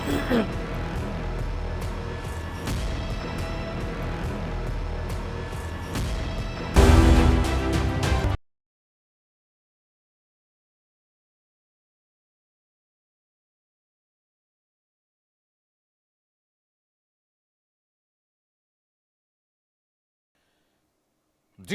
जी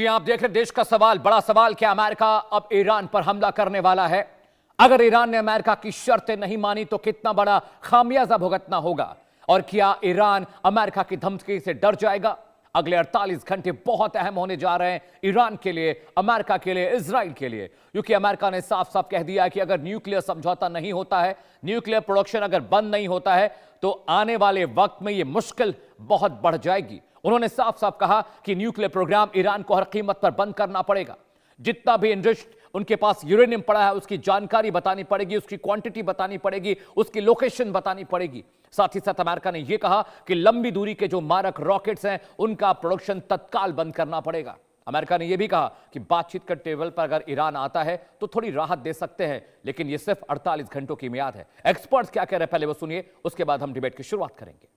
आप देख रहे देश का सवाल, बड़ा सवाल, क्या अमेरिका अब ईरान पर हमला करने वाला है? अगर ईरान ने अमेरिका की शर्तें नहीं मानी तो कितना बड़ा खामियाजा भुगतना होगा? और क्या ईरान अमेरिका की धमकी से डर जाएगा? अगले 48 घंटे बहुत अहम होने जा रहे हैं ईरान के लिए, अमेरिका के लिए, इजराइल के लिए, क्योंकि अमेरिका ने साफ साफ कह दिया है कि अगर न्यूक्लियर समझौता नहीं होता है, न्यूक्लियर प्रोडक्शन अगर बंद नहीं होता है, तो आने वाले वक्त में यह मुश्किल बहुत बढ़ जाएगी। उन्होंने साफ साफ कहा कि न्यूक्लियर प्रोग्राम ईरान को हर कीमत पर बंद करना पड़ेगा। जितना भी इनरिच्ड उनके पास यूरेनियम पड़ा है उसकी जानकारी बतानी पड़ेगी, उसकी क्वांटिटी बतानी पड़ेगी, उसकी लोकेशन बतानी पड़ेगी। साथ ही साथ अमेरिका ने यह कहा कि लंबी दूरी के जो मारक रॉकेट्स हैं उनका प्रोडक्शन तत्काल बंद करना पड़ेगा। अमेरिका ने यह भी कहा कि बातचीत के टेबल पर अगर ईरान आता है तो थोड़ी राहत दे सकते हैं, लेकिन यह सिर्फ 48 घंटों की मियाद है। एक्सपर्ट्स क्या कह रहे हैं पहले वो सुनिए, उसके बाद हम डिबेट की शुरुआत करेंगे।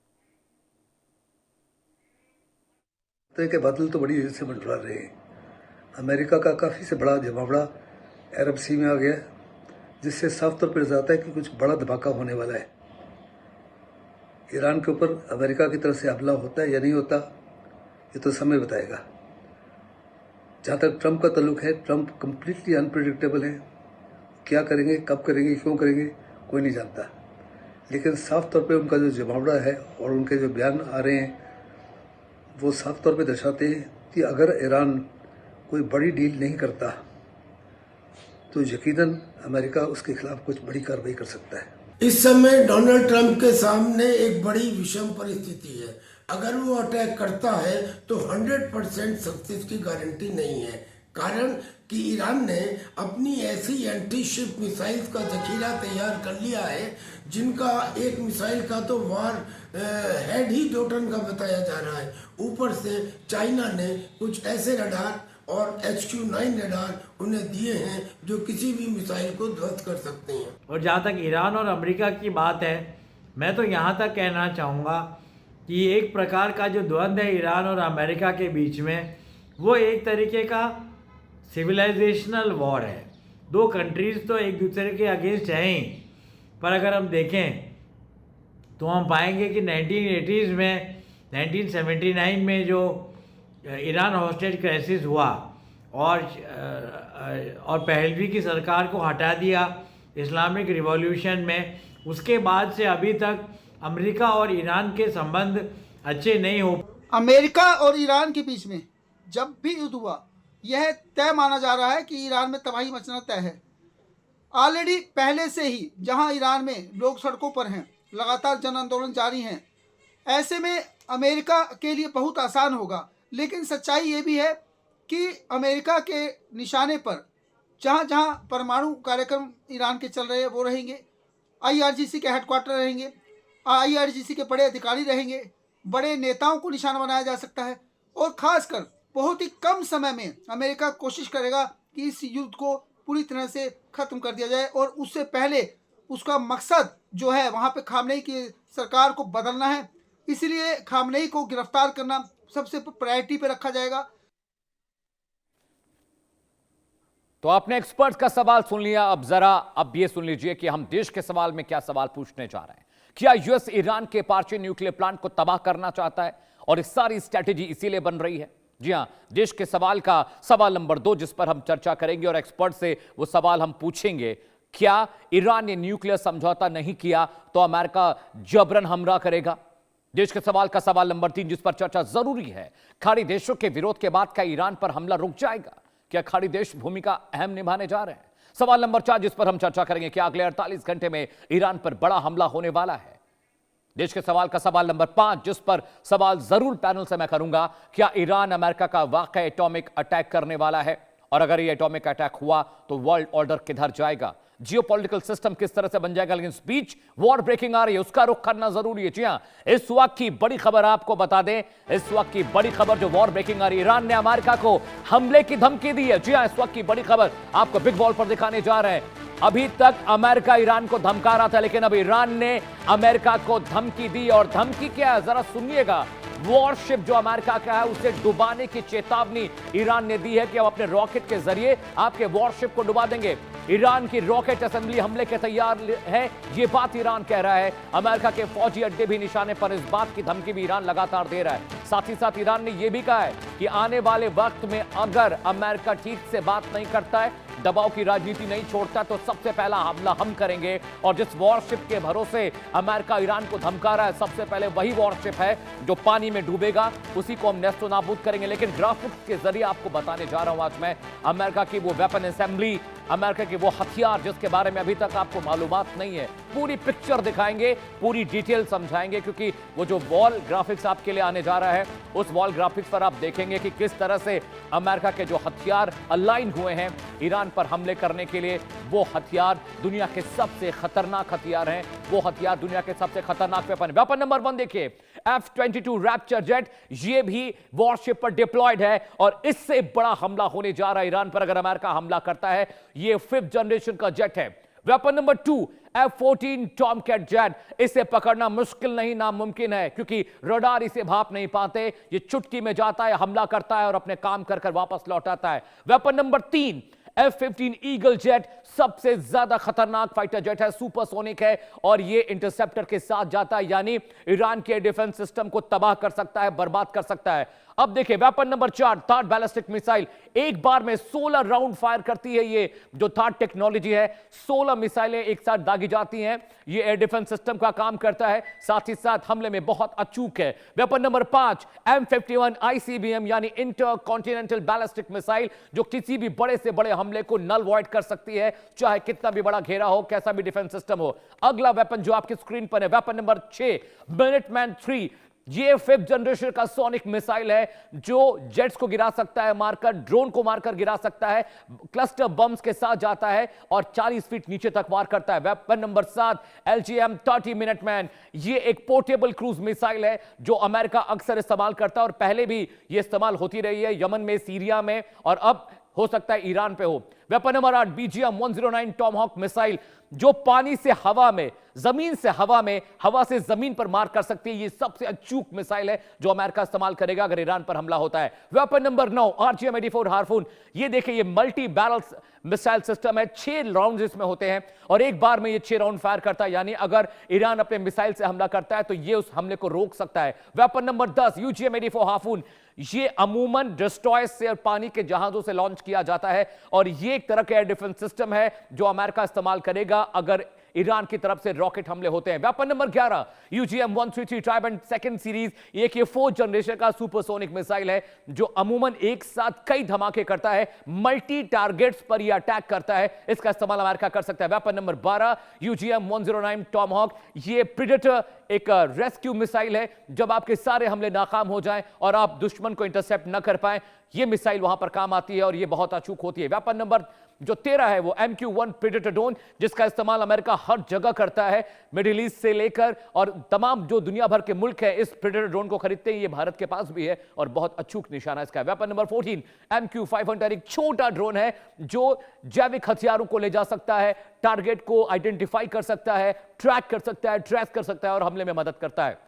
तरह के बादल तो बड़ी तेजी से मंडरा रहे हैं। अमेरिका का काफ़ी से बड़ा जमावड़ा अरब सी में आ गया, जिससे साफ तौर पर जाता है कि कुछ बड़ा धमाका होने वाला है। ईरान के ऊपर अमेरिका की तरफ से हमला होता है या नहीं होता, ये तो समय बताएगा। जहाँ तक ट्रंप का ताल्लुक है, ट्रंप कम्प्लीटली अनप्रिडिक्टेबल है। क्या करेंगे, कब करेंगे, क्यों करेंगे, कोई नहीं जानता। लेकिन साफ तौर पे उनका जो जमावड़ा है और उनके जो बयान आ रहे हैं वो साफ तौर पे दर्शाते हैं कि अगर ईरान कोई बड़ी डील नहीं करता तो यकीनन अमेरिका उसके खिलाफ कुछ बड़ी कार्रवाई कर सकता है। इस समय डोनाल्ड ट्रंप के सामने एक बड़ी विषम परिस्थिति है। अगर वो अटैक करता है तो 100% सक्सेस की गारंटी नहीं है, कारण कि ईरान ने अपनी ऐसी एंटी शिप मिसाइल्स का जखीरा तैयार कर लिया है जिनका एक मिसाइल का तो वार हेड ही 2 टन का बताया जा रहा है। ऊपर से चाइना ने कुछ ऐसे रडार और HQ-9 रडार उन्हें दिए हैं जो किसी भी मिसाइल को ध्वस्त कर सकते हैं। और जहाँ तक ईरान और अमेरिका की बात है, मैं तो यहाँ तक कहना चाहूँगा कि एक प्रकार का जो द्वंद्व है ईरान और अमेरिका के बीच में, वो एक तरीके का सिविलाइजेशनल वॉर है। 2 कंट्रीज़ तो एक दूसरे के अगेंस्ट हैं ही, पर अगर हम देखें तो हम पाएंगे कि 1980s में, 1979 में जो ईरान हॉस्टेज क्राइसिस हुआ और पहलवी की सरकार को हटा दिया इस्लामिक रिवॉल्यूशन में, उसके बाद से अभी तक अमेरिका और ईरान के संबंध अच्छे नहीं हो। अमेरिका और ईरान के बीच में जब भी युद्ध हुआ, यह तय माना जा रहा है कि ईरान में तबाही मचना तय है। ऑलरेडी पहले से ही जहां ईरान में लोग सड़कों पर हैं, लगातार जन आंदोलन जारी हैं, ऐसे में अमेरिका के लिए बहुत आसान होगा। लेकिन सच्चाई ये भी है कि अमेरिका के निशाने पर जहां जहां परमाणु कार्यक्रम ईरान के चल रहे हैं वो रहेंगे, IRGC के हेडक्वार्टर रहेंगे, IRGC के बड़े अधिकारी रहेंगे, बड़े नेताओं को निशाना बनाया जा सकता है। और ख़ासकर बहुत ही कम समय में अमेरिका कोशिश करेगा कि इस युद्ध को पूरी तरह से ख़त्म कर दिया जाए, और उससे पहले उसका मकसद जो है वहाँ पे खामनेई की सरकार को बदलना है। इसलिए खामनेई को गिरफ्तार करना सबसे प्रायोरिटी पे रखा जाएगा। तो आपने एक्सपर्ट का सवाल सुन लिया, अब ये सुन लीजिए कि हम देश के सवाल में क्या सवाल पूछने जा रहे हैं। क्या यूएस ईरान के पार्शियल न्यूक्लियर प्लांट को तबाह करना चाहता है? और इस सारी स्ट्रैटेजी इसीलिए बन रही है। जी हां, देश के सवाल का सवाल नंबर 2 जिस पर हम चर्चा करेंगे और एक्सपर्ट से वो सवाल हम पूछेंगे, क्या ईरान ने न्यूक्लियर समझौता नहीं किया तो अमेरिका जबरन हमला करेगा? देश के सवाल का सवाल नंबर 3 जिस पर चर्चा जरूरी है, खाड़ी देशों के विरोध के बाद क्या ईरान पर हमला रुक जाएगा? क्या खाड़ी देश भूमिका अहम निभाने जा रहे हैं? सवाल नंबर 4 जिस पर हम चर्चा करेंगे, क्या अगले 48 घंटे में ईरान पर बड़ा हमला होने वाला है? देश के सवाल का सवाल नंबर 5 जिस पर सवाल जरूर पैनल से मैं करूंगा, क्या ईरान अमेरिका का वाकई एटॉमिक अटैक करने वाला है? और अगर ये एटॉमिक अटैक हुआ तो वर्ल्ड ऑर्डर किधर जाएगा? जियोपॉलिटिकल सिस्टम किस तरह से बन जाएगा, लेकिन स्पीच वॉर ब्रेकिंग आ रही है, उसका रुख करना जरूरी है। जी हां, इस वक्त की बड़ी खबर आपको बता दें, इस वक्त की बड़ी खबर जो वॉर ब्रेकिंग आ रही है, ईरान ने अमेरिका को हमले की धमकी दी है। जी हां, इस वक्त की बड़ी खबर आपको बिग वॉल पर दिखाने जा रहे हैं। अभी तक अमेरिका ईरान को धमका रहा था, लेकिन अब ईरान ने अमेरिका को धमकी दी, और धमकी क्या है जरा सुनिएगा। वॉरशिप जो अमेरिका का है उसे डुबाने की चेतावनी ईरान ने दी है कि हम अपने रॉकेट के जरिए आपके वॉरशिप को डुबा देंगे। ईरान की रॉकेट असेंबली हमले के तैयार है, यह बात ईरान कह रहा है। अमेरिका के फौजी अड्डे भी निशाने पर, इस बात की धमकी भी ईरान लगातार दे रहा है। साथ ही साथ ईरान ने यह भी कहा है कि आने वाले वक्त में अगर अमेरिका ठीक से बात नहीं करता है, दबाव की राजनीति नहीं छोड़ता, तो सबसे पहला हमला हम करेंगे। और जिस वॉरशिप के भरोसे अमेरिका ईरान को धमका रहा है, सबसे पहले वही वॉरशिप है जो पानी में डूबेगा, उसी को हम नेस्तो नाबूद करेंगे। लेकिन ग्राफिक्स के जरिए आपको बताने जा रहा हूं आज मैं अमेरिका की वो वेपन असेंबली, अमेरिका के वो हथियार जिसके बारे में अभी तक आपको मालूमात नहीं है। पूरी पिक्चर दिखाएंगे, पूरी डिटेल समझाएंगे, क्योंकि वो जो वॉल ग्राफिक्स आपके लिए आने जा रहा है, उस वॉल ग्राफिक्स पर आप देखेंगे कि किस तरह से अमेरिका के जो हथियार अलाइन हुए हैं ईरान पर हमले करने के लिए, वो हथियार दुनिया के सबसे खतरनाक हथियार हैं। वो हथियार दुनिया के सबसे खतरनाक वेपन नंबर 1 देखिए, F-22 रैप्चर जेट, ये भी वॉरशिप पर डिप्लॉयड है, और इससे बड़ा हमला होने जा रहा है ईरान पर अगर अमेरिका हमला करता है। ये 5th जनरेशन का जेट है। Weapon number 2 F-14 Tomcat jet, इसे पकड़ना मुश्किल नहीं नामुमकिन है, क्योंकि रडार इसे भाप नहीं पाते। ये चुटकी में जाता है, हमला करता है और अपने काम कर कर वापस लौट आता है। Weapon number 3 F-15 eagle jet, सबसे ज्यादा खतरनाक फाइटर जेट है, सुपरसोनिक है, और ये इंटरसेप्टर के साथ जाता है, यानी ईरान के डिफेंस सिस्टम को तबाह कर सकता है, बर्बाद कर सकता है। अब देखिए weapon number 4 third ballistic missile, एक बार में 16 राउंड फायर करती है। ये जो थार्ड टेक्नोलॉजी है, 16 मिसाइलें एक साथ दागी जाती हैं। ये एयर डिफेंस सिस्टम का काम करता है, साथ ही साथ हमले में बहुत अचूक है। वेपन नंबर 5 M51 ICBM, यानी इंटर कॉन्टिनेंटल बैलिस्टिक मिसाइल, जो किसी भी बड़े से बड़े हमले को नल वॉइड कर सकती है, चाहे कितना भी बड़ा घेरा हो, कैसा भी डिफेंस सिस्टम हो। अगला वेपन जो आपकी स्क्रीन पर है, वेपन नंबर 6 मिनटमैन 3, ये 5th जनरेशन का सोनिक मिसाइल है, जो जेट्स को गिरा सकता है मारकर, ड्रोन को मारकर गिरा सकता है, क्लस्टर बम्स के साथ जाता है और 40 फीट नीचे तक वार करता है। वेपन नंबर 7 LGM-30 मिनटमैन, ये एक पोर्टेबल क्रूज मिसाइल है जो अमेरिका अक्सर इस्तेमाल करता है, और पहले भी ये इस्तेमाल होती रही है यमन में, सीरिया में, और अब हो सकता है ईरान पे हो। Weapon number 8 BGM-109 Tomahawk missile, जो पानी से हवा में, जमीन से हवा में, हवा से जमीन पर मार कर सकती है। ये सबसे अचूक मिसाइल है जो अमेरिका इस्तेमाल करेगा अगर ईरान पर हमला होता है। वेपन नंबर 9 RGM-84 हार्पून, ये देखिए, ये मल्टी बैरल मिसाइल सिस्टम है, 6 राउंड इसमें होते हैं, और एक बार में ये 6 राउंड फायर करता है, यानी अगर ईरान अपने मिसाइल से हमला करता है तो ये उस हमले को रोक सकता है। वेपन नंबर 10 UGM-84 हार्पून, ये अमूमन डिस्ट्रॉय से और पानी के जहाजों से लॉन्च किया जाता है, और ये एक तरह का एयर डिफेंस सिस्टम है जो अमेरिका इस्तेमाल करेगा अगर ईरान की तरफ से रॉकेट हमले होते हैं। Weapon number 11 UGM-133 Trident second series, एक ये 4th जनरेशन का सुपरसोनिक मिसाइल है जो अमूमन एक साथ कई धमाके करता है, मल्टी टारगेट्स पर यह अटैक करता है, इसका इस्तेमाल अमेरिका कर सकता है। वेपन नंबर 12 UGM-109 टॉमहॉक, ये प्रेडेटर एक रेस्क्यू मिसाइल है, जब आपके सारे हमले नाकाम हो जाएं और आप दुश्मन को इंटरसेप्ट न कर पाएं, ये मिसाइल वहां पर काम आती है और ये बहुत अचूक होती है। वेपन नंबर जो 13 है वो MQ-1 प्रेडेटर ड्रोन, जिसका इस्तेमाल अमेरिका हर जगह करता है, मिडिल ईस्ट से लेकर और तमाम जो दुनिया भर के मुल्क है इस प्रेडेटर ड्रोन को खरीदते हैं। ये भारत के पास भी है और बहुत अचूक निशाना इसका है। वेपन नंबर 14 MQ-500, एक छोटा ड्रोन है जो जैविक हथियारों को ले जा सकता है, टारगेट को आइडेंटिफाई कर सकता है, ट्रैक कर सकता है, ट्रेस कर सकता है और हमले में मदद करता है।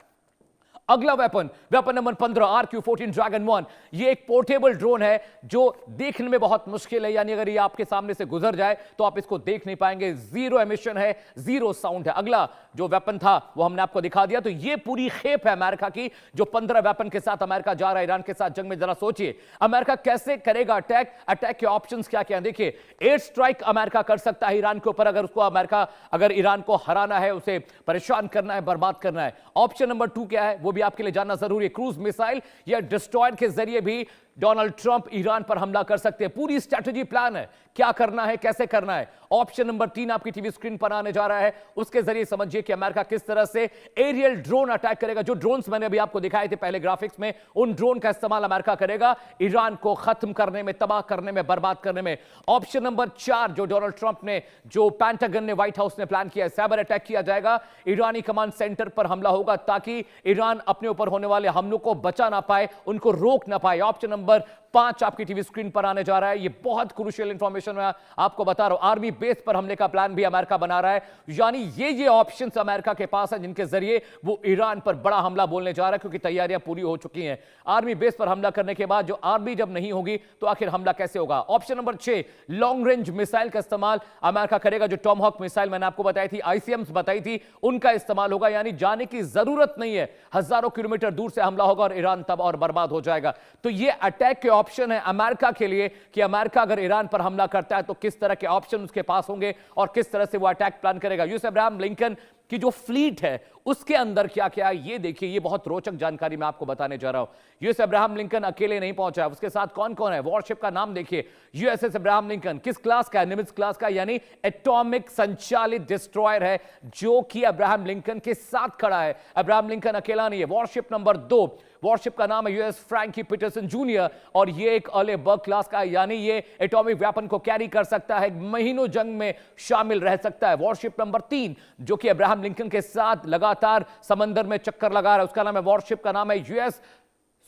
अगला वेपन नंबर 15 RQ-14 ड्रैगन 1, ये एक पोर्टेबल ड्रोन है जो देखने में बहुत मुश्किल है, यानी अगर ये आपके सामने से गुजर जाए तो आप इसको देख नहीं पाएंगे। 0 एमिशन है, 0 साउंड है। अगला जो वेपन था वो हमने आपको दिखा दिया। तो ये पूरी खेप है अमेरिका की, जो 15 वेपन के साथ अमेरिका जा रहा है ईरान के साथ जंग में। जरा सोचिए अमेरिका कैसे करेगा अटैक, अटैक के ऑप्शंस क्या क्या हैं। देखिए, एयर स्ट्राइक अमेरिका कर सकता है ईरान के ऊपर, अगर उसको अगर ईरान को हराना है, उसे परेशान करना है, बर्बाद करना है। ऑप्शन नंबर 2 क्या है वो भी आपके लिए जानना जरूरी है। क्रूज मिसाइल या डिस्ट्रॉयर के जरिए भी डोनाल्ड ट्रंप ईरान पर हमला कर सकते हैं। पूरी स्ट्रैटेजी प्लान है, क्या करना है, कैसे करना है। ऑप्शन नंबर 3 आपकी टीवी स्क्रीन पर आने जा रहा है। उसके जरिए समझिए कि अमेरिका किस तरह से एरियल ड्रोन अटैक करेगा। जो ड्रोन्स मैंने अभी आपको दिखाए थे पहले ग्राफिक्स में, उन ड्रोन का इस्तेमाल अमेरिका करेगा ईरान को खत्म करने में, तबाह करने में, बर्बाद करने में। ऑप्शन नंबर 4 जो डोनाल्ड ट्रंप ने, जो पेंटागन ने, व्हाइट हाउस ने प्लान किया है, साइबर अटैक किया जाएगा, ईरानी कमांड सेंटर पर हमला होगा ताकि ईरान अपने ऊपर होने वाले हमलों को बचा ना पाए, उनको रोक ना पाए। ऑप्शन नंबर 5 आपकी टीवी स्क्रीन पर आने जा रहा है। ये बहुत क्रूशियल इंफॉर्मेशन मैं आपको बता रहा हूं। आर्मी बेस पर हमले का प्लान भी अमेरिका बना रहा है। यानी ये ऑप्शंस अमेरिका के पास है जिनके जरिए वो ईरान पर बड़ा हमला बोलने जा रहा है, क्योंकि तैयारियां पूरी हो चुकी हैं। आर्मी बेस पर हमला करने के बाद जो आर्मी जब नहीं होगी तो आखिर हमला कैसे होगा। Option number 6 long range missile का इस्तेमाल अमेरिका करेगा। जो टॉमहॉक मिसाइल मैंने आपको बताई थी, आईसीएम्स बताई थी, उनका इस्तेमाल होगा। यानी जाने की जरूरत नहीं है, हजारों किलोमीटर दूर से हमला होगा और ईरान तब और बर्बाद हो जाएगा। तो ये अटैक के ऑप्शन है अमेरिका के लिए कि अमेरिका अगर ईरान पर हमला करता है तो किस तरह के ऑप्शन उसके पास होंगे और किस तरह से वो अटैक प्लान करेगा। यूएस अब्राहम लिंकन की जो फ्लीट है उसके अंदर क्या क्या है ये देखिए। ये बहुत रोचक जानकारी मैं आपको बताने जा रहा हूं। यूएस अब्राहम लिंकन अकेले नहीं पहुंचा है, उसके साथ कौन कौन है। वॉरशिप का नाम देखिए, यूएसएस अब्राहम लिंकन। किस क्लास का है? निमित्ज क्लास का, यानी एटॉमिक संचालित डिस्ट्रॉयर है जो कि अब्राहम लिंकन के साथ खड़ा है। अब्राहम लिंकन अकेला नहीं है। वॉरशिप नंबर 2, वॉरशिप का नाम है यूएस फ्रैंकी पीटरसन जूनियर और ये एक अर्ले बर्ग क्लास का है, यानी ये एटॉमिक वेपन को कैरी कर सकता है, महीनों जंग में शामिल रह सकता है। वॉरशिप नंबर 3 जो कि अब्राहम लिंकन के साथ लगातार समंदर में चक्कर लगा रहा है, उसका नाम है, वॉरशिप का नाम है यूएस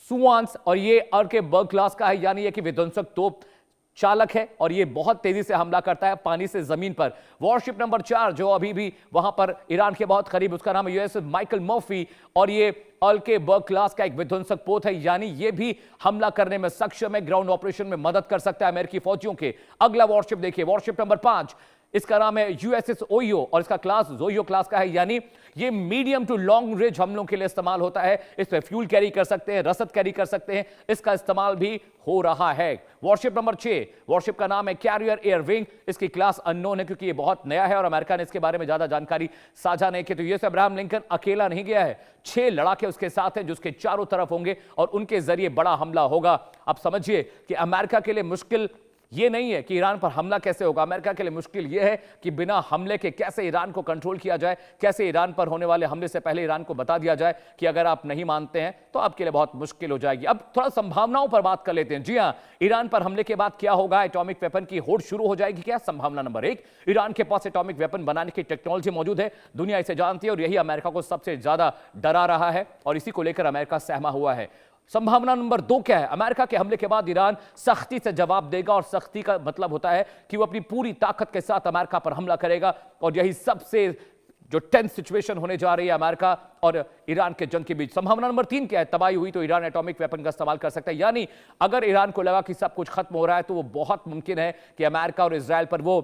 सुवांस और ये अर्के बर्ग क्लास का है, यानी ये कि विध्वंसक तोप चालक है और ये बहुत तेजी से हमला करता है पानी से जमीन पर। वॉरशिप नंबर 4 जो अभी भी वहां पर ईरान के बहुत करीब, उसका नाम है यूएसएस माइकल मर्फी और ये अल्के बर्ग क्लास का एक विध्वंसक पोत है, यानी ये भी हमला करने में सक्षम है, ग्राउंड ऑपरेशन में मदद कर सकता है अमेरिकी फौजियों के। अगला वॉरशिप देखिए, वॉरशिप नंबर 5, इसका नाम है यूएसएस ओयो और इसका क्लास जोयो क्लास का है, यानी ये मीडियम टू लॉन्ग रेंज हमलों के लिए इस्तेमाल होता है। इस पे फ्यूल कैरी कर सकते हैं, रसद कैरी कर सकते हैं, इसका इस्तेमाल भी हो रहा है। वॉरशिप नंबर 6, वॉरशिप का नाम है कैरियर एयर विंग, इसकी क्लास अननोन है क्योंकि ये बहुत नया है और अमेरिका ने इसके बारे में ज्यादा जानकारी साझा नहीं की। तो यूएस अब्राहम लिंकन अकेला नहीं गया है, 6 लड़ाके उसके साथ हैं जो उसके चारों तरफ होंगे और उनके जरिए बड़ा हमला होगा। अब समझिए कि अमेरिका के लिए मुश्किल ये नहीं है कि ईरान पर हमला कैसे होगा, अमेरिका के लिए मुश्किल यह है कि बिना हमले के कैसे ईरान को कंट्रोल किया जाए, कैसे ईरान पर होने वाले हमले से पहले ईरान को बता दिया जाए कि अगर आप नहीं मानते हैं तो आपके लिए बहुत मुश्किल हो जाएगी। अब थोड़ा संभावनाओं पर बात कर लेते हैं। जी हां, ईरान पर हमले के बाद क्या होगा? एटॉमिक वेपन की होड़ शुरू हो जाएगी क्या? संभावना नंबर 1, ईरान के पास एटॉमिक वेपन बनाने की टेक्नोलॉजी मौजूद है, दुनिया इसे जानती है और यही अमेरिका को सबसे ज्यादा डरा रहा है और इसी को लेकर अमेरिका सहमा हुआ है। संभावना नंबर 2 क्या है? अमेरिका के हमले के बाद ईरान सख्ती से जवाब देगा और सख्ती का मतलब होता है कि वो अपनी पूरी ताकत के साथ अमेरिका पर हमला करेगा और यही सबसे जो टेंस सिचुएशन होने जा रही है अमेरिका और ईरान के जंग के बीच। संभावना नंबर 3 क्या है? तबाही हुई तो ईरान एटॉमिक वेपन का इस्तेमाल कर सकता है, यानी अगर ईरान को लगा कि सब कुछ खत्म हो रहा है तो वो बहुत मुमकिन है कि अमेरिका और इजराइल पर वो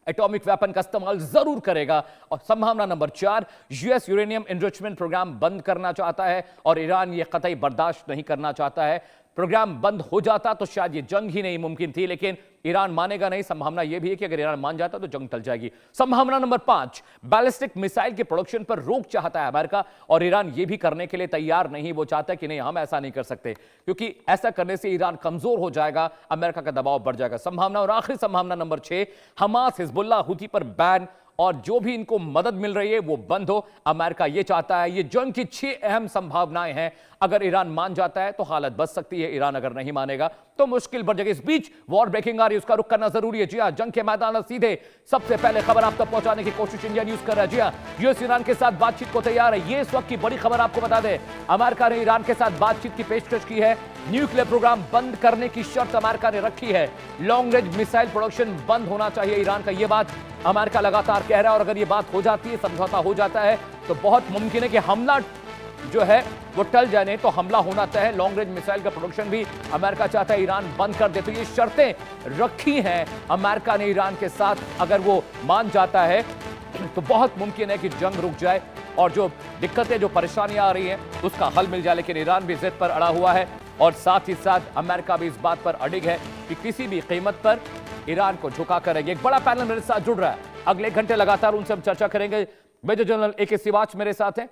एटॉमिक वेपन का इस्तेमाल जरूर करेगा। और संभावना number 4, US uranium enrichment program बंद करना चाहता है और ईरान ये कतई बर्दाश्त नहीं करना चाहता है। प्रोग्राम बंद हो जाता तो शायद ये जंग ही नहीं मुमकिन थी, लेकिन ईरान मानेगा नहीं। संभावना यह भी है कि अगर ईरान मान जाता तो जंग टल जाएगी। संभावना नंबर 5, बैलिस्टिक मिसाइल के प्रोडक्शन पर रोक चाहता है अमेरिका और ईरान यह भी करने के लिए तैयार नहीं। वो चाहता है कि नहीं, हम ऐसा नहीं कर सकते, क्योंकि ऐसा करने से ईरान कमजोर हो जाएगा, अमेरिका का दबाव बढ़ जाएगा। संभावना और आखिरी संभावना नंबर 6, हमास हिजबुल्लाह हुती पर बैन और जो भी इनको मदद मिल रही है वो बंद हो। अमेरिका ये चाहता है। ये जंग की 6 अहम संभावनाएं हैं। अगर ईरान मान जाता है तो हालत बच सकती है, ईरान अगर नहीं मानेगा तो मुश्किल बढ़ जाएगी। इस बीच वॉर ब्रेकिंग आ रही है, उसका रुख करना जरूरी है। जी हां, जंग के मैदान में सीधे सबसे पहले खबर आप तक पहुंचाने की कोशिश इंडिया न्यूज कर रहा है। जी हां, यूएस ईरान के साथ बातचीत को तैयार है। ये इस वक्त की बड़ी खबर आपको बता दें, अमेरिका ने ईरान के साथ बातचीत की पेशकश की है। न्यूक्लियर प्रोग्राम बंद करने की शर्त अमेरिका ने रखी है। लॉन्ग रेंज मिसाइल प्रोडक्शन बंद होना चाहिए ईरान का, यह बात अमेरिका लगातार कह रहा है और अगर यह बात हो जाती है, समझौता हो जाता है तो बहुत मुमकिन है कि हमला जो है वो टल जाए, नहीं तो हमला होना तय है। लॉन्ग रेंज मिसाइल का प्रोडक्शन भी अमेरिका चाहता है ईरान बंद कर दे। तो ये शर्तें रखी हैं अमेरिका ने ईरान के साथ, अगर वो मान जाता है तो बहुत मुमकिन है कि जंग रुक जाए और जो दिक्कतें, जो परेशानियां आ रही हैं उसका हल मिल जाए। लेकिन ईरान भी जिद पर अड़ा हुआ है और साथ ही साथ अमेरिका भी इस बात पर अडिग है कि किसी भी कीमत पर ईरान को झुका करेंगे। एक बड़ा पैनल मेरे साथ जुड़ रहा है, अगले 1 घंटे लगातार उनसे हम चर्चा करेंगे। मेजर जनरल AK सिवाच मेरे साथ हैं,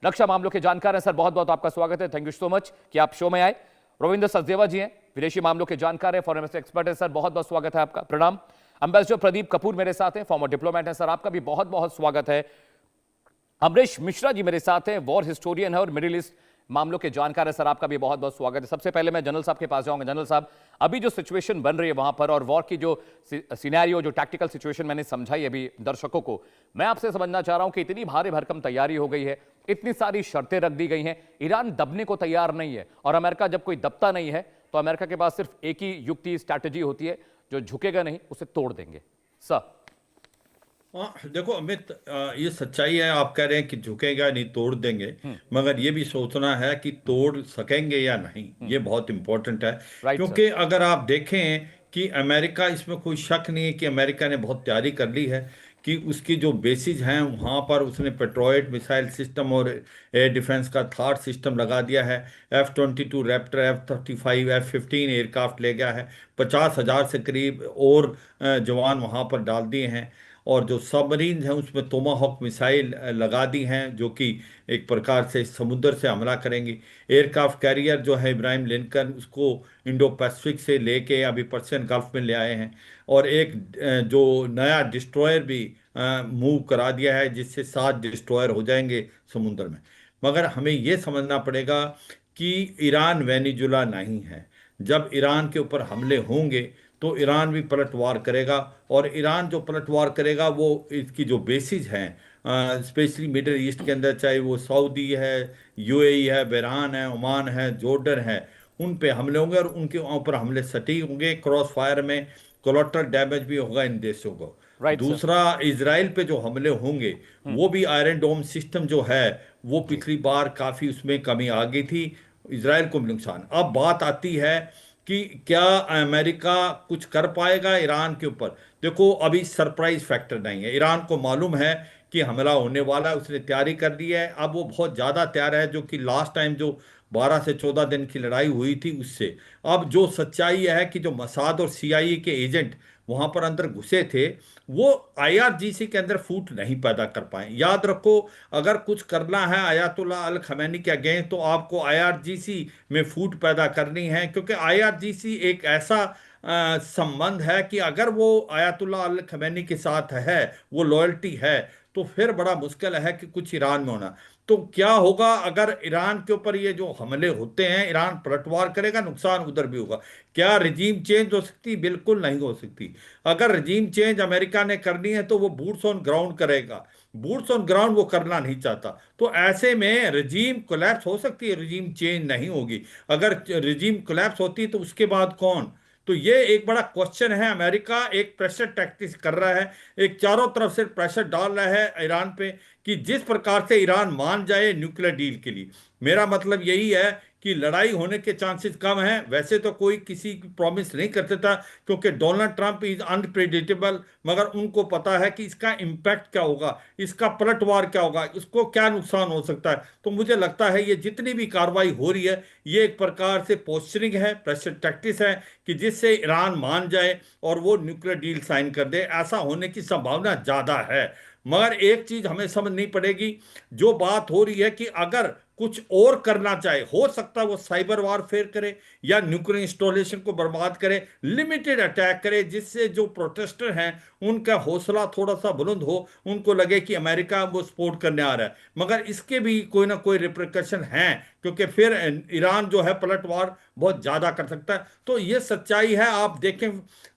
रक्षा मामलों के जानकार हैं। सर बहुत बहुत आपका स्वागत है, थैंक यू सो मच कि आप शो में आए। रविंद्र सचदेवा जी हैं, विदेशी मामलों के जानकार हैं, फॉरेन मिनिस्टर एक्सपर्ट है। सर बहुत बहुत स्वागत है आपका। प्रणाम। एम्बेसडर प्रदीप कपूर मेरे साथ हैं, फॉर्मर डिप्लोमेट हैं। सर आपका भी बहुत बहुत स्वागत है। अमरीश मिश्रा जी मेरे साथ हैं, वॉर हिस्टोरियन है और मिडिल ईस्ट मामलों के जानकार है। सर आपका भी बहुत बहुत स्वागत है। सबसे पहले मैं जनरल साहब के पास जाऊंगा। जनरल साहब, अभी जो सिचुएशन बन रही है वहां पर और वॉर की जो सिनेरियो, जो टैक्टिकल सिचुएशन मैंने समझाई अभी दर्शकों को, मैं आपसे समझना चाह रहा हूं कि इतनी भारी भरकम तैयारी हो गई है, इतनी सारी शर्तें रख दी गई हैं, ईरान दबने को तैयार नहीं है। और अमेरिका जब कोई दबता नहीं है तो अमेरिका के पास सिर्फ एक ही युक्ति, स्ट्रैटेजी होती है, जो झुकेगा नहीं उसे तोड़ देंगे। सर हाँ देखो अमित, ये सच्चाई है। आप कह रहे हैं कि झुकेगा नहीं, तोड़ देंगे, मगर ये भी सोचना है कि तोड़ सकेंगे या नहीं, ये बहुत इंपॉर्टेंट है। राइट क्योंकि अगर आप देखें कि अमेरिका, इसमें कोई शक नहीं है कि अमेरिका ने बहुत तैयारी कर ली है, कि उसकी जो बेसिस हैं वहाँ पर उसने पेट्रोइट मिसाइल सिस्टम और एयर डिफेंस का थार्ड सिस्टम लगा दिया है। F-22 Raptor, F-35, F-15 aircraft ले गया है। 50,000 से करीब और जवान वहाँ पर डाल दिए हैं। और जो सबमरीन हैं उसमें टोमाहॉक मिसाइल लगा दी हैं, जो कि एक प्रकार से समुद्र से हमला करेंगी। एयरक्राफ्ट कैरियर जो है इब्राहिम लिंकन, उसको इंडो पैसिफिक से लेके अभी पर्शियन गल्फ में ले आए हैं। और एक जो नया डिस्ट्रॉयर भी मूव करा दिया है, जिससे 7 डिस्ट्रॉयर हो जाएंगे समुद्र में। मगर हमें ये समझना पड़ेगा कि ईरान वेनेजुला नहीं है। जब ईरान के ऊपर हमले होंगे तो ईरान भी पलटवार करेगा, और ईरान जो पलटवार करेगा वो इसकी जो बेसिस हैं स्पेशली मिडिल ईस्ट के अंदर, चाहे वो सऊदी है, यूएई है, बहरान है, ओमान है, जॉर्डन है, उन पे हमले होंगे और उनके ऊपर हमले सटीक होंगे। क्रॉस फायर में कोलेटरल डैमेज भी होगा इन देशों को। Right sir. दूसरा, इजराइल पे जो हमले होंगे वो भी आयरन डोम सिस्टम जो है वो पिछली बार काफ़ी उसमें कमी आ गई थी, इजराइल को भी नुकसान। अब बात आती है कि क्या अमेरिका कुछ कर पाएगा ईरान के ऊपर। देखो अभी सरप्राइज फैक्टर नहीं है, ईरान को मालूम है कि हमला होने वाला है, उसने तैयारी कर ली है। अब वो बहुत ज़्यादा तैयार है, जो कि लास्ट टाइम जो 12 से 14 दिन की लड़ाई हुई थी उससे। अब जो सच्चाई है कि जो मसाद और CIA के एजेंट वहाँ पर अंदर घुसे थे, वो IRGC के अंदर फूट नहीं पैदा कर पाए। याद रखो, अगर कुछ करना है अयातुल्लाह अल खमैनी के अगेंस्ट तो आपको IRGC में फूट पैदा करनी है, क्योंकि IRGC एक ऐसा संबंध है कि अगर वो अयातुल्लाह अल खमैनी के साथ है, वो लॉयल्टी है, तो फिर बड़ा मुश्किल है कि कुछ ईरान में होना। तो क्या होगा अगर ईरान के ऊपर ये जो हमले होते हैं, ईरान पलटवार करेगा, नुकसान उधर भी होगा। क्या रजीम चेंज हो सकती? बिल्कुल नहीं हो सकती। अगर रजीम चेंज अमेरिका ने करनी है तो वो बूट्स ऑन ग्राउंड करेगा, बूट्स ऑन ग्राउंड वो करना नहीं चाहता। तो ऐसे में रजीम कोलैप्स हो सकती है, रजीम चेंज नहीं होगी। अगर रजीम कोलैप्स होती तो उसके बाद कौन? तो ये एक बड़ा क्वेश्चन है। अमेरिका एक प्रेशर टैक्टिक्स कर रहा है, एक चारों तरफ से प्रेशर डाल रहा है ईरान पे कि जिस प्रकार से ईरान मान जाए न्यूक्लियर डील के लिए। मेरा मतलब यही है कि लड़ाई होने के चांसेस कम हैं। वैसे तो कोई किसी की प्रॉमिस नहीं कर सकता, क्योंकि डोनाल्ड ट्रंप इज अनप्रेडिक्टेबल, मगर उनको पता है कि इसका इम्पैक्ट क्या होगा, इसका पलटवार क्या होगा, इसको क्या नुकसान हो सकता है। तो मुझे लगता है ये जितनी भी कार्रवाई हो रही है, ये एक प्रकार से पोस्चरिंग है, प्रेशर टैक्टिक्स है, कि जिससे ईरान मान जाए और वो न्यूक्लियर डील साइन कर दे। ऐसा होने की संभावना ज़्यादा है। मगर एक चीज हमें समझनी पड़ेगी, जो बात हो रही है कि अगर कुछ और करना चाहे, हो सकता है वो साइबर वारफेयर करे या न्यूक्लियर इंस्टॉलेशन को बर्बाद करे, लिमिटेड अटैक करे, जिससे जो प्रोटेस्टर हैं उनका हौसला थोड़ा सा बुलंद हो, उनको लगे कि अमेरिका वो सपोर्ट करने आ रहा है। मगर इसके भी कोई ना कोई रिप्रिकॉशन हैं, क्योंकि फिर ईरान जो है पलटवार बहुत ज़्यादा कर सकता है। तो ये सच्चाई है। आप देखें,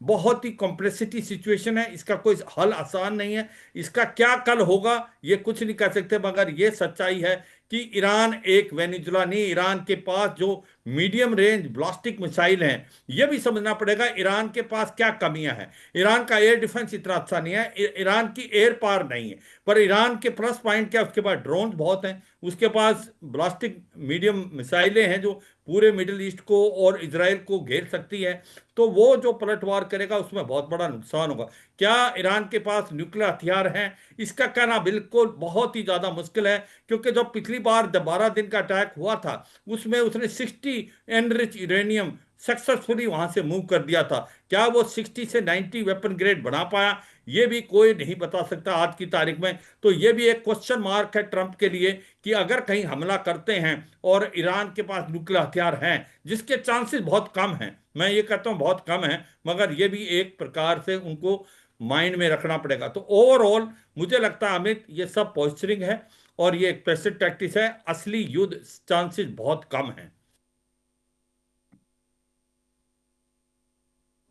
बहुत ही कॉम्प्लेक्सिटी सिचुएशन है, इसका कोई हल आसान नहीं है। इसका क्या कल होगा ये कुछ नहीं कह सकते, मगर ये सच्चाई है कि ईरान एक वेनेजुला नहीं। ईरान के पास जो मीडियम रेंज ब्लास्टिक मिसाइल हैं, यह भी समझना पड़ेगा ईरान के पास क्या कमियां हैं। ईरान का एयर डिफेंस इतना अच्छा नहीं है, ईरान की एयर पावर नहीं है, पर ईरान के प्लस पॉइंट क्या, उसके पास ड्रोन बहुत हैं, उसके पास ब्लास्टिक मीडियम मिसाइलें हैं जो पूरे मिडिल ईस्ट को और इजराइल को घेर सकती है। तो वो जो पलटवार करेगा उसमें बहुत बड़ा नुकसान होगा। क्या ईरान के पास न्यूक्लियर हथियार हैं? इसका कहना बिल्कुल बहुत ही ज़्यादा मुश्किल है, क्योंकि जब पिछली बार 12 दिन का अटैक हुआ था उसमें उसने 60 एनरिच यूरेनियम सक्सेसफुली वहां से मूव कर दिया था। क्या वो 60 से 90 वेपन ग्रेड बना पाया, ये भी कोई नहीं बता सकता आज की तारीख में। तो ये भी एक क्वेश्चन मार्क है ट्रंप के लिए कि अगर कहीं हमला करते हैं और ईरान के पास न्यूक्लियर हथियार हैं, जिसके चांसेस बहुत कम हैं, मैं ये कहता हूं बहुत कम है, मगर ये भी एक प्रकार से उनको माइंड में रखना पड़ेगा। तो ओवरऑल मुझे लगता है अमित, ये सब पोस्चरिंग है और ये एक पैसिव टैक्टिस है, असली युद्ध चांसेस बहुत कम हैं।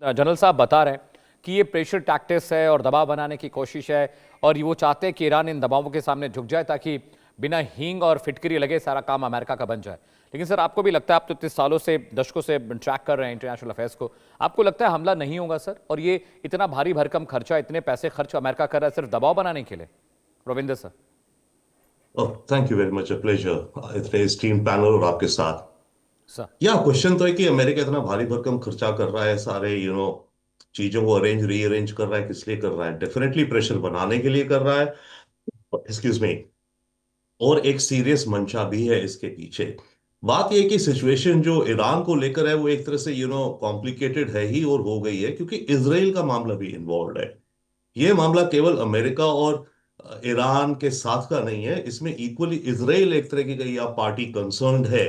जनरल साहब बता रहे हैं कि ये प्रेशर टैक्टिस है और दबाव बनाने की कोशिश है, और वो चाहते हैं कि ईरान इन दबावों के सामने झुक जाए ताकि बिना हींग और फिटकरी लगे सारा काम अमेरिका का बन जाए। लेकिन सर, आपको भी लगता है, आप तो इतने सालों से, दशकों से ट्रैक कर रहे हैं इंटरनेशनल अफेयर्स को, आपको लगता है हमला नहीं होगा सर? और ये इतना भारी भरकम खर्चा, इतने पैसे खर्च अमेरिका कर रहा है सिर्फ दबाव बनाने के लिए? Ravinder sir. Oh, thank you very much. A pleasure. इतने esteemed पैनल और आपके साथ। सर या क्वेश्चन तो है कि अमेरिका इतना भारी भरकम खर्चा कर रहा है, सारे चीजों को अरेंज रीअरेंज कर रहा है, किस लिए कर रहा है? डेफिनेटली प्रेशर बनाने के लिए कर रहा है, एक्सक्यूज मी। और एक सीरियस मंशा भी है इसके पीछे। बात यह कि सिचुएशन जो ईरान को लेकर है वो एक तरह से कॉम्प्लिकेटेड है ही और हो गई है, क्योंकि इसराइल का मामला भी इन्वॉल्व है। ये मामला केवल अमेरिका और ईरान के साथ का नहीं है, इसमें इक्वली इसराइल एक तरह की कही आप पार्टी कंसर्न्ड है।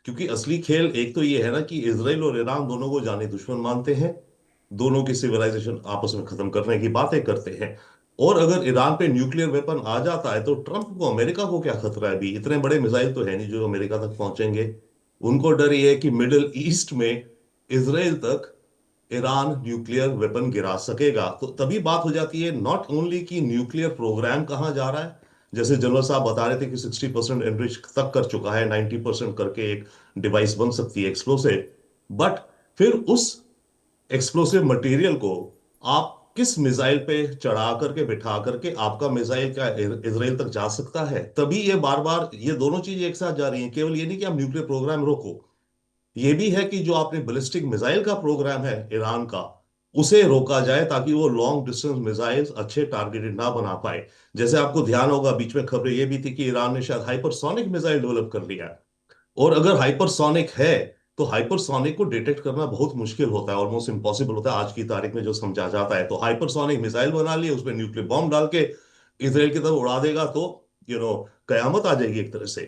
क्योंकि असली खेल एक तो ये है ना कि इसराइल और ईरान दोनों को जाने दुश्मन मानते हैं, दोनों की सिविलाइजेशन आपस में खत्म करने की बातें करते हैं। और अगर ईरान पे न्यूक्लियर वेपन आ जाता है तो ट्रंप को अमेरिका को क्या खतरा है? भी इतने बड़े मिसाइल तो है नहीं जो अमेरिका तक पहुंचेंगे। उनको डर ये है कि मिडिल ईस्ट में इसराइल तक ईरान न्यूक्लियर वेपन गिरा सकेगा। तो तभी बात हो जाती है नॉट ओनली कि न्यूक्लियर प्रोग्राम कहां जा रहा है, जैसे जनरल साहब बता रहे थे कि 60% एनरिच तक कर चुका है, 90% करके एक डिवाइस बन सकती है एक्सप्लोसिव, बट फिर उस एक्सप्लोसिव मटेरियल को आप किस मिसाइल पे चढ़ा करके बिठा करके आपका मिसाइल क्या इसराइल तक जा सकता है? तभी ये बार बार ये दोनों चीजें एक साथ जा रही हैं। केवल ये नहीं कि आप न्यूक्लियर प्रोग्राम रोको, ये भी है कि जो आपने बैलिस्टिक मिसाइल का प्रोग्राम है ईरान का, उसे रोका जाए ताकि वो लॉन्ग डिस्टेंस मिसाइल्स अच्छे टारगेटेड ना बना पाए। जैसे आपको ध्यान होगा बीच में खबरें ये भी थी कि ईरान ने शायद हाइपरसोनिक मिसाइल डेवलप कर लिया है, और अगर हाइपरसोनिक है तो हाइपरसोनिक को डिटेक्ट करना बहुत मुश्किल होता है, ऑलमोस्ट इम्पॉसिबल होता है आज की तारीख में जो समझा जाता है। तो हाइपरसोनिक मिसाइल बना लिए, उसमें न्यूक्लियर बॉम्ब डाल के इसराइल की तरफ उड़ा देगा तो कयामत आ जाएगी एक तरह से।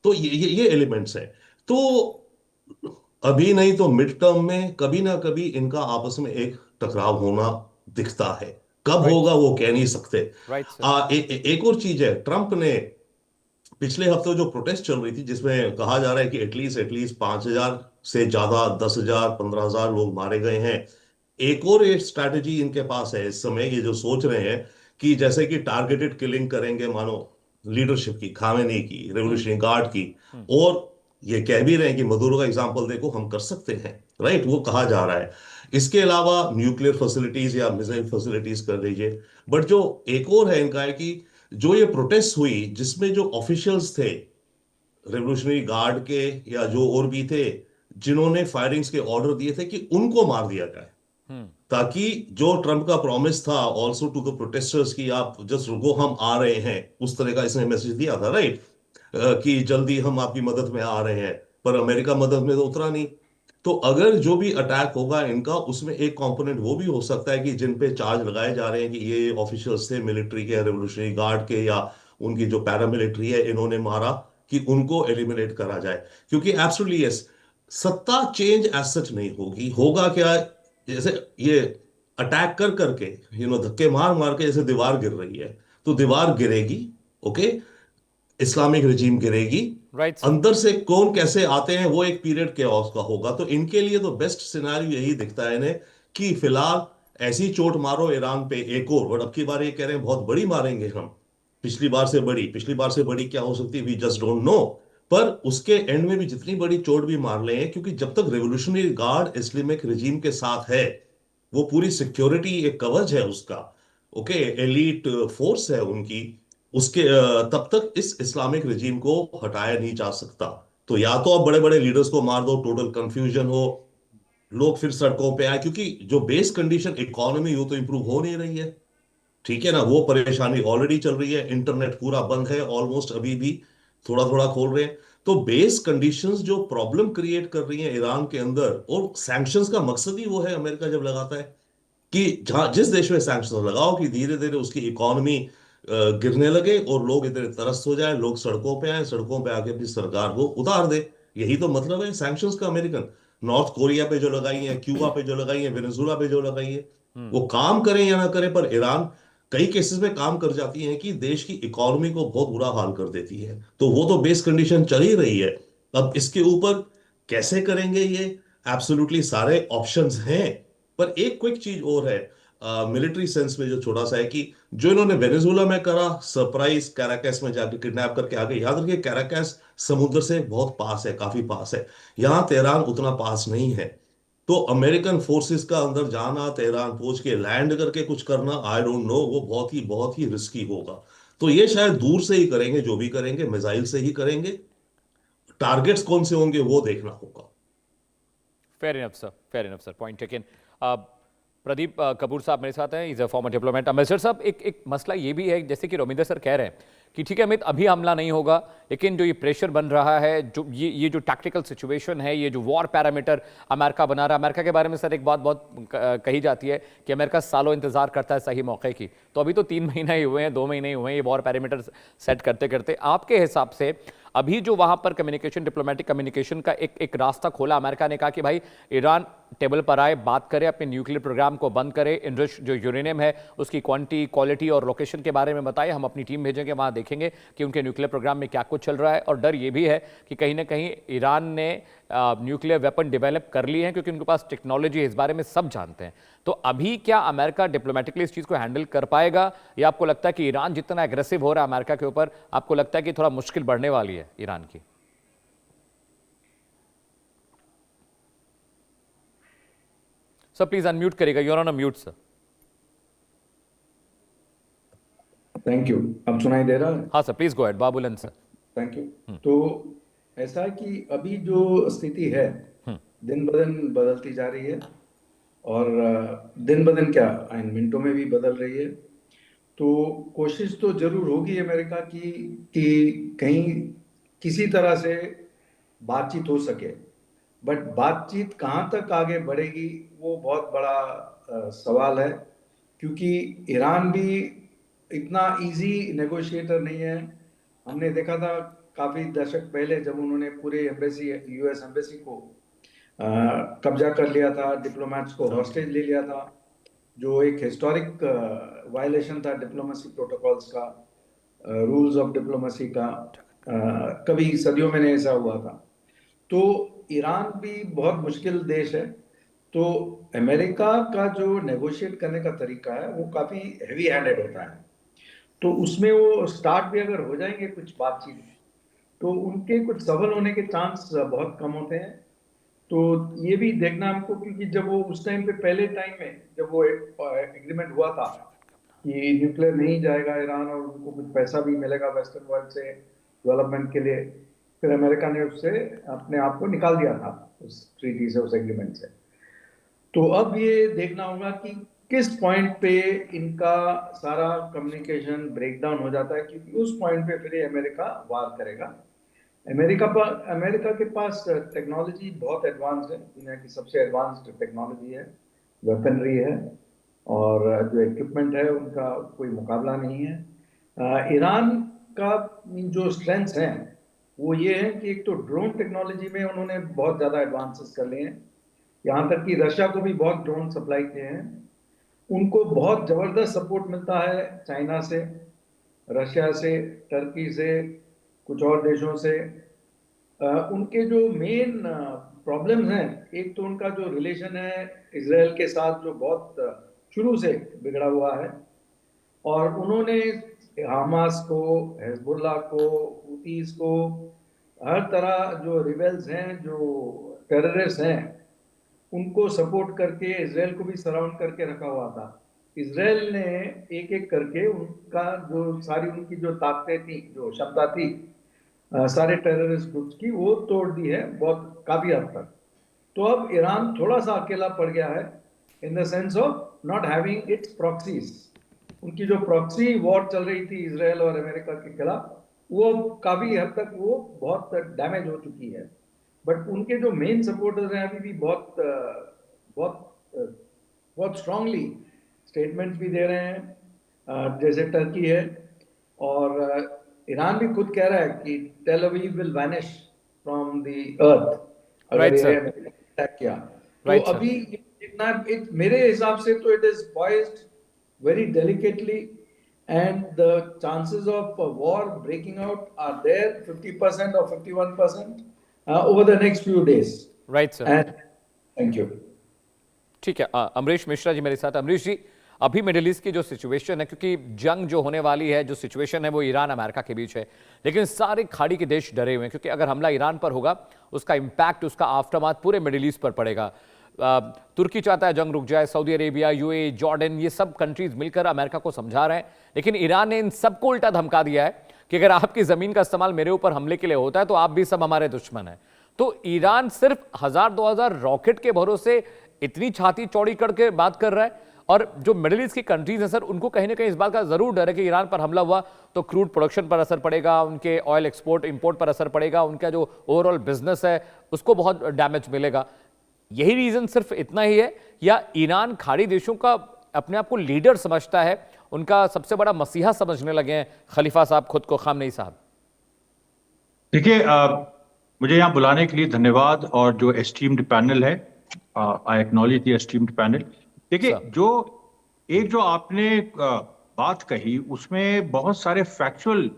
तो ये एलिमेंट्स है। तो अभी नहीं तो मिड टर्म में कभी ना कभी इनका आपस में एक टकराव होना दिखता है। कब होगा वो कह नहीं सकते। एक और चीज है, ट्रंप ने पिछले हफ्ते जो प्रोटेस्ट चल रही थी जिसमें कहा जा रहा है कि एटलीस्ट 5,000 से ज्यादा 10,000 15,000 लोग मारे गए हैं। एक और एक स्ट्रैटेजी इनके पास है इस समय, ये जो सोच रहे हैं कि जैसे कि टारगेटेड किलिंग करेंगे, मानो लीडरशिप की, खामेनी की, रेवोल्यूशनरी गार्ड की, और ये कह भी रहे हैं कि मदुरो का एग्जांपल देखो हम कर सकते हैं, राइट? वो कहा जा रहा है। इसके अलावा न्यूक्लियर फैसिलिटीज या मिसाइल फैसिलिटीज कर दीजिए। बट जो एक और है इनका है कि जो ये प्रोटेस्ट हुई जिसमें जो ऑफिशियल्स थे रेवोल्यूशनरी गार्ड के या जो और भी थे जिन्होंने फायरिंग्स के ऑर्डर दिए थे कि उनको मार दिया जाए, ताकि जो ट्रंप का प्रॉमिस था ऑल्सो टू द प्रोटेस्टर्स कि आप जस्ट रुको हम आ रहे हैं, उस तरह का इसने मैसेज दिया था, राइट? कि जल्दी हम आपकी मदद में आ रहे हैं, पर अमेरिका मदद में तो उतरा नहीं। तो अगर जो भी अटैक होगा इनका, उसमें एक कंपोनेंट वो भी हो सकता है कि जिन पे चार्ज लगाए जा रहे हैं कि ये ऑफिशियल्स थे मिलिट्री के, रेवोल्यूशनरी गार्ड के या उनकी जो पैरामिलिट्री है, इन्होंने मारा, कि उनको एलिमिनेट करा जाए। क्योंकि एब्सोल्युटली यस, सत्ता चेंज एज सच नहीं होगी। होगा क्या, जैसे ये अटैक कर करके धक्के मार मार के जैसे दीवार गिर रही है, तो दीवार गिरेगी, ओके, इस्लामिक रिजीम गिरेगी, अंदर से कौन कैसे आते हैं वो एक पीरियड केओस का होगा। तो इनके लिए तो बेस्ट सिनेरियो यही दिखता है इन्हें कि फिलहाल ऐसी चोट मारो ईरान पे एक और अब की बार ये कह रहे हैं बहुत बड़ी मारेंगे हम, पिछली बार से बड़ी क्या हो सकती है, वी जस्ट डोंट नो। पर उसके एंड में भी जितनी बड़ी चोट भी मार ले, क्योंकि जब तक रेवोल्यूशनरी गार्ड इस्लामिक रिजीम के साथ है, वो पूरी सिक्योरिटी एक कवच है उसका, ओके, एलीट फोर्स है उनकी, उसके तब तक इस इस्लामिक रिजीम को हटाया नहीं जा सकता। तो या तो आप बड़े बड़े लीडर्स को मार दो, टोटल कंफ्यूजन हो, लोग फिर सड़कों पे आए, क्योंकि जो बेस कंडीशन इकोनॉमी वो तो इंप्रूव हो नहीं रही है, ठीक है ना, वो परेशानी ऑलरेडी चल रही है, इंटरनेट पूरा बंद है ऑलमोस्ट, अभी भी थोड़ा थोड़ा खोल रहे हैं। तो बेस कंडीशंस जो प्रॉब्लम क्रिएट कर रही हैं ईरान के अंदर, और सैंक्शंस का मकसद ही वो है, अमेरिका जब लगाता है कि जहां जिस देश में सैंक्शन लगाओ कि धीरे धीरे उसकी इकोनॉमी गिरने लगे और लोग इतने त्रस्त हो जाए, लोग सड़कों पे आए, सड़कों पे आके अपनी सरकार को उतार दे। यही तो मतलब है सैंक्शंस का अमेरिकन। नॉर्थ कोरिया पे जो लगाई है, क्यूबा पे जो लगाई है, वेनेजुला पे जो लगाई है, वो काम करें या ना करें, पर ईरान कई केसेस में काम कर जाती है कि देश की इकोनॉमी को बहुत बुरा हाल कर देती है। तो वो तो बेस कंडीशन चल ही रही है। अब इसके ऊपर कैसे करेंगे ये, एब्सोल्युटली सारे ऑप्शंस हैं। पर एक क्विक चीज और है मिलिट्री सेंस में, जो छोटा सा है, कि जो इन्होंने वेनेजुला में करा, सरप्राइज कैराकस में जाके किडनैप करके आ गए। याद रखिए कैराकस समुद्र से बहुत पास है, काफी पास है। यहां तेहरान उतना पास नहीं है। तो अमेरिकन फोर्सेस का अंदर जाना, तेहरान पहुंच के लैंड करके कुछ करना, आई डोंट नो, वो बहुत ही रिस्की होगा। तो ये शायद दूर से ही करेंगे, जो भी करेंगे मिसाइल से ही करेंगे। टारगेट्स कौन से होंगे वो देखना होगा। Fair enough sir, fair enough sir, point taken. Pradeep Kapoor साहब मेरे साथ हैं, is a former diplomat. Ambassador साहब, एक मसला ये भी है, जैसे कि रोमिंदर सर कह रहे हैं कि ठीक है अमित, अभी हमला नहीं होगा, लेकिन जो ये प्रेशर बन रहा है, जो ये जो टैक्टिकल सिचुएशन है, ये जो वॉर पैरामीटर अमेरिका बना रहा है। अमेरिका के बारे में सर एक बात बहुत कही जाती है कि अमेरिका सालों इंतजार करता है सही मौके की। तो अभी तो 3 महीना ही हुए हैं, 2 महीने ही हुए हैं ये वॉर पैरामीटर सेट करते करते। आपके हिसाब से अभी जो वहां पर कम्युनिकेशन, डिप्लोमेटिक कम्युनिकेशन का एक रास्ता खोला, अमेरिका ने कहा कि भाई ईरान टेबल पर आए, बात करे, अपने न्यूक्लियर प्रोग्राम को बंद करे, इनरिच जो यूरेनियम है उसकी क्वांटिटी, क्वालिटी और लोकेशन के बारे में बताए, हम अपनी टीम भेजेंगे, वहां देखेंगे कि उनके न्यूक्लियर प्रोग्राम में क्या कुछ चल रहा है। और डर ये भी है कि कहीं ना कहीं ईरान ने न्यूक्लियर वेपन डेवलप कर लिए हैं, क्योंकि उनके पास टेक्नोलॉजी है, इस बारे में सब जानते हैं। तो अभी क्या अमेरिका डिप्लोमेटिकली इस चीज़ को हैंडल कर पाएगा, या आपको लगता है कि ईरान जितना एग्रेसिव हो रहा है अमेरिका के ऊपर, आपको लगता है कि थोड़ा मुश्किल बढ़ने वाली है ईरान की? सर प्लीज अनम्यूट करिएगा, you are on a mute sir. Thank you. अब सुनाई दे रहा है? हाँ सर, प्लीज गो अहेड, बाबूलन सर। Thank you. तो ऐसा है कि अभी जो स्थिति है दिन ब दिन बदलती जा रही है, और दिन ब दिन क्या इन मिनटों में भी बदल रही है। तो कोशिश तो जरूर होगी अमेरिका की कि कहीं किसी तरह से बातचीत हो सके, बट बातचीत कहाँ तक आगे बढ़ेगी वो बहुत बड़ा सवाल है, क्योंकि ईरान भी इतना इजी नेगोशिएटर नहीं है। हमने देखा था काफी दशक पहले जब उन्होंने पूरे एम्बेसी, यूएस एम्बेसी को कब्जा कर लिया था, डिप्लोमेट्स को हॉस्टेज ले लिया था, जो एक हिस्टोरिक वायलेशन था डिप्लोमेसी प्रोटोकॉल्स का, रूल्स ऑफ डिप्लोमेसी का। कभी सदियों में नहीं ऐसा हुआ था। तो ईरान भी बहुत मुश्किल देश है। तो अमेरिका का जो नेगोशिएट करने का तरीका है वो काफी हेवी हैंडेड होता है। तो उसमें वो स्टार्ट भी अगर हो जाएंगे कुछ बातचीत, तो उनके कुछ सफल होने के चांस बहुत कम होते हैं। तो ये भी देखना हमको, क्योंकि जब वो उस टाइम पे, पहले टाइम में जब वो एग्रीमेंट हुआ था कि न्यूक्लियर नहीं जाएगा ईरान और उनको कुछ पैसा भी मिलेगा वेस्टर्न वर्ल्ड से डेवलपमेंट के लिए, फिर अमेरिका ने उससे अपने आप को निकाल दिया था उस ट्रीटी से, उस एग्रीमेंट से। तो अब ये देखना होगा कि किस पॉइंट पे इनका सारा कम्युनिकेशन ब्रेकडाउन हो जाता है, क्योंकि उस पॉइंट पे फिर अमेरिका वार करेगा। अमेरिका के पास टेक्नोलॉजी बहुत एडवांस है, दुनिया की सबसे एडवांस्ड टेक्नोलॉजी है, वेपनरी है, और जो इक्विपमेंट है उनका कोई मुकाबला नहीं है। ईरान का जो स्ट्रेंथ्स हैं वो ये है कि एक तो ड्रोन टेक्नोलॉजी में उन्होंने बहुत ज़्यादा एडवांसेस कर लिए हैं, यहाँ तक कि रशिया को भी बहुत ड्रोन सप्लाई किए हैं। उनको बहुत ज़बरदस्त सपोर्ट मिलता है चाइना से, रशिया से, टर्की से, कुछ और देशों से। उनके जो मेन प्रॉब्लम्स हैं, एक तो उनका जो रिलेशन है इजराइल के साथ जो बहुत शुरू से बिगड़ा हुआ है, और उन्होंने हमास को, हिजबुल्लाह को, हुतीज को, हर तरह जो रिबेल्स हैं, जो टेररिस्ट हैं, उनको सपोर्ट करके इजराइल को भी सराउंड करके रखा हुआ था। इजराइल ने एक एक करके उनका जो सारी उनकी जो ताकतें थी, जो क्षमता थी सारे टेररिस्ट ग्रुप्स की, वो तोड़ दी है बहुत काफी हद तक। तो अब ईरान थोड़ा सा अकेला पड़ गया है in the sense of not having its proxies. उनकी जो प्रॉक्सी वॉर चल रही थी इजराइल और अमेरिका के खिलाफ, वो काफी हद तक वो बहुत डैमेज हो चुकी है। बट उनके जो मेन सपोर्टर्स हैं अभी भी बहुत बहुत स्ट्रांगली स्टेटमेंट्स भी दे रहे हैं, जैसे टर्की है, और ईरान भी खुद कह रहा है कि Tel Aviv will vanish from the earth अगर Right, ये sir. अटैक किया। Right, तो sir. अभी मेरे हिसाब से तो it is poised very delicately, and the chances of a war breaking out are there 50% or 51% over the next few days. Right sir, And thank you. ठीक है। अमरीश मिश्रा जी मेरे साथ। अमरीश जी, अभी मिडिल ईस्ट की जो सिचुएशन है, क्योंकि जंग जो होने वाली है, जो सिचुएशन है वो ईरान अमेरिका के बीच है, लेकिन सारे खाड़ी के देश डरे हुए हैं क्योंकि अगर हमला ईरान पर होगा उसका इंपैक्ट, उसका आफ्टरमाथ पूरे मिडिल ईस्ट पर पड़ेगा। तुर्की चाहता है जंग रुक जाए, सऊदी अरेबिया, यूएई, जॉर्डन, ये सब कंट्रीज मिलकर अमेरिका को समझा रहे हैं, लेकिन ईरान ने इन सबको उल्टा धमका दिया है कि अगर आपकी जमीन का इस्तेमाल मेरे ऊपर हमले के लिए होता है तो आप भी सब हमारे दुश्मन हैं। तो ईरान सिर्फ 1000-2000 रॉकेट के भरोसे इतनी छाती चौड़ी करके बात कर रहा है, और जो मिडिल ईस्ट की कंट्रीज हैं सर, उनको कहीं ना कहीं इस बात का जरूर डर है कि ईरान पर हमला हुआ तो क्रूड प्रोडक्शन पर असर पड़ेगा, उनके ऑयल एक्सपोर्ट इंपोर्ट पर असर पड़ेगा, उनका जो ओवरऑल बिजनेस है उसको बहुत डैमेज मिलेगा। यही रीजन सिर्फ इतना ही है, या ईरान खाड़ी देशों का अपने आप को लीडर समझता है, उनका सबसे बड़ा मसीहा समझने लगे हैं खलीफा साहब खुद को, खामनेई साहब? देखिए, मुझे यहाँ बुलाने के लिए धन्यवाद, और जो एस्टीम्ड पैनल है, I acknowledge the esteemed panel. देखिए, जो आपने बात कही उसमें बहुत सारे फैक्चुअल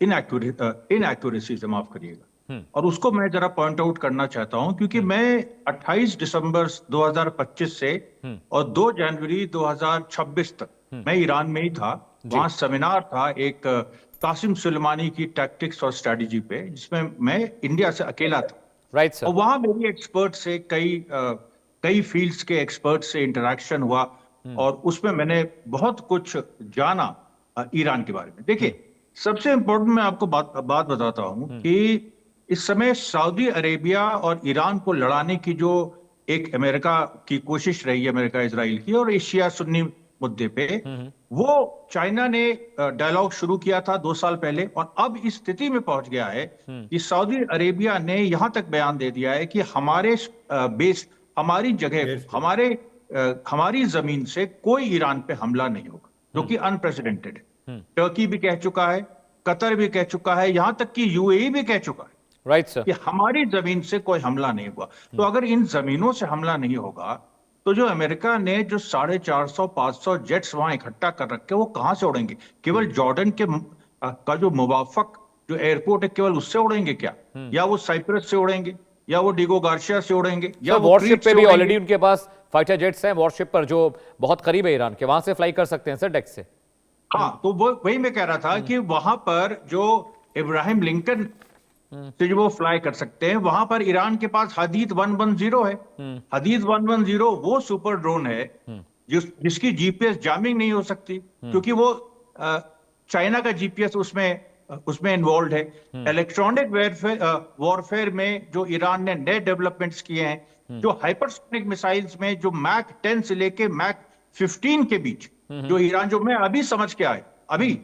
इनएक्यूरेसीज, माफ करिएगा, और उसको मैं जरा पॉइंट आउट करना चाहता हूं, क्योंकि मैं 28 दिसंबर 2025 से और 2 जनवरी 2026 तक मैं ईरान में ही था। वहां सेमिनार था एक कासिम सुलेमानी की टैक्टिक्स और स्ट्रेटजी पे, जिसमें मैं इंडिया से अकेला था। Right sir. और वहां मेरी एक्सपर्ट से कई फील्ड्स के एक्सपर्ट से इंटरेक्शन हुआ, और उसमें मैंने बहुत कुछ जाना ईरान के बारे में। देखिए, सबसे इंपॉर्टेंट मैं आपको बात बताता हूं कि इस समय सऊदी अरेबिया और ईरान को लड़ाने की जो एक अमेरिका की कोशिश रही है, अमेरिका इजराइल की, और एशिया सुन्नी मुद्दे पे, वो चाइना ने डायलॉग शुरू किया था 2 साल पहले, और अब इस स्थिति में पहुंच गया है कि सऊदी अरेबिया ने यहां तक बयान दे दिया है कि हमारे बेस, हमारी जगह, हमारी जमीन से कोई ईरान पे हमला नहीं होगा, जो कि अनप्रेसिडेंटेड है। टर्की भी कह चुका है, कतर भी कह चुका है, यहां तक कि यूएई भी कह चुका है, राइट सर, कि हमारी जमीन से कोई हमला नहीं हुआ। तो अगर इन जमीनों से हमला नहीं होगा तो जो अमेरिका ने जो 450-500 जेट्स वहां इकट्ठा कर रखे, वो कहां से उड़ेंगे? केवल जॉर्डन का जो मुवाफक जो एयरपोर्ट है, केवल उससे उड़ेंगे क्या? या वो साइप्रस से उड़ेंगे, या वो डिगो गार्शिया से उड़ेंगे, या वो वॉरशिप पे भी उड़ेंगे? ऑलरेडी उनके पास फाइटर जेट्स हैं वॉरशिप पर, जो बहुत करीब है ईरान के, वहां से फ्लाई कर सकते हैं सर, डेक से। हाँ, तो वही मैं कह रहा था कि वहां पर जो इब्राहिम लिंकन से जो वो फ्लाई कर सकते हैं, वहां पर ईरान के पास हदीद 110 है। हदीद 110 वो सुपर ड्रोन है जिसकी जीपीएस जामिंग नहीं हो सकती, क्योंकि वो चाइना का जीपीएस उसमें इन्वॉल्व है। इलेक्ट्रॉनिक वॉरफेयर में जो ईरान ने नए डेवलपमेंट्स किए हैं, जो हाइपरसोनिक मिसाइल्स में जो मैक 10 से लेके मैक 15 के बीच जो ईरान, जो मैं अभी समझ के आए, अभी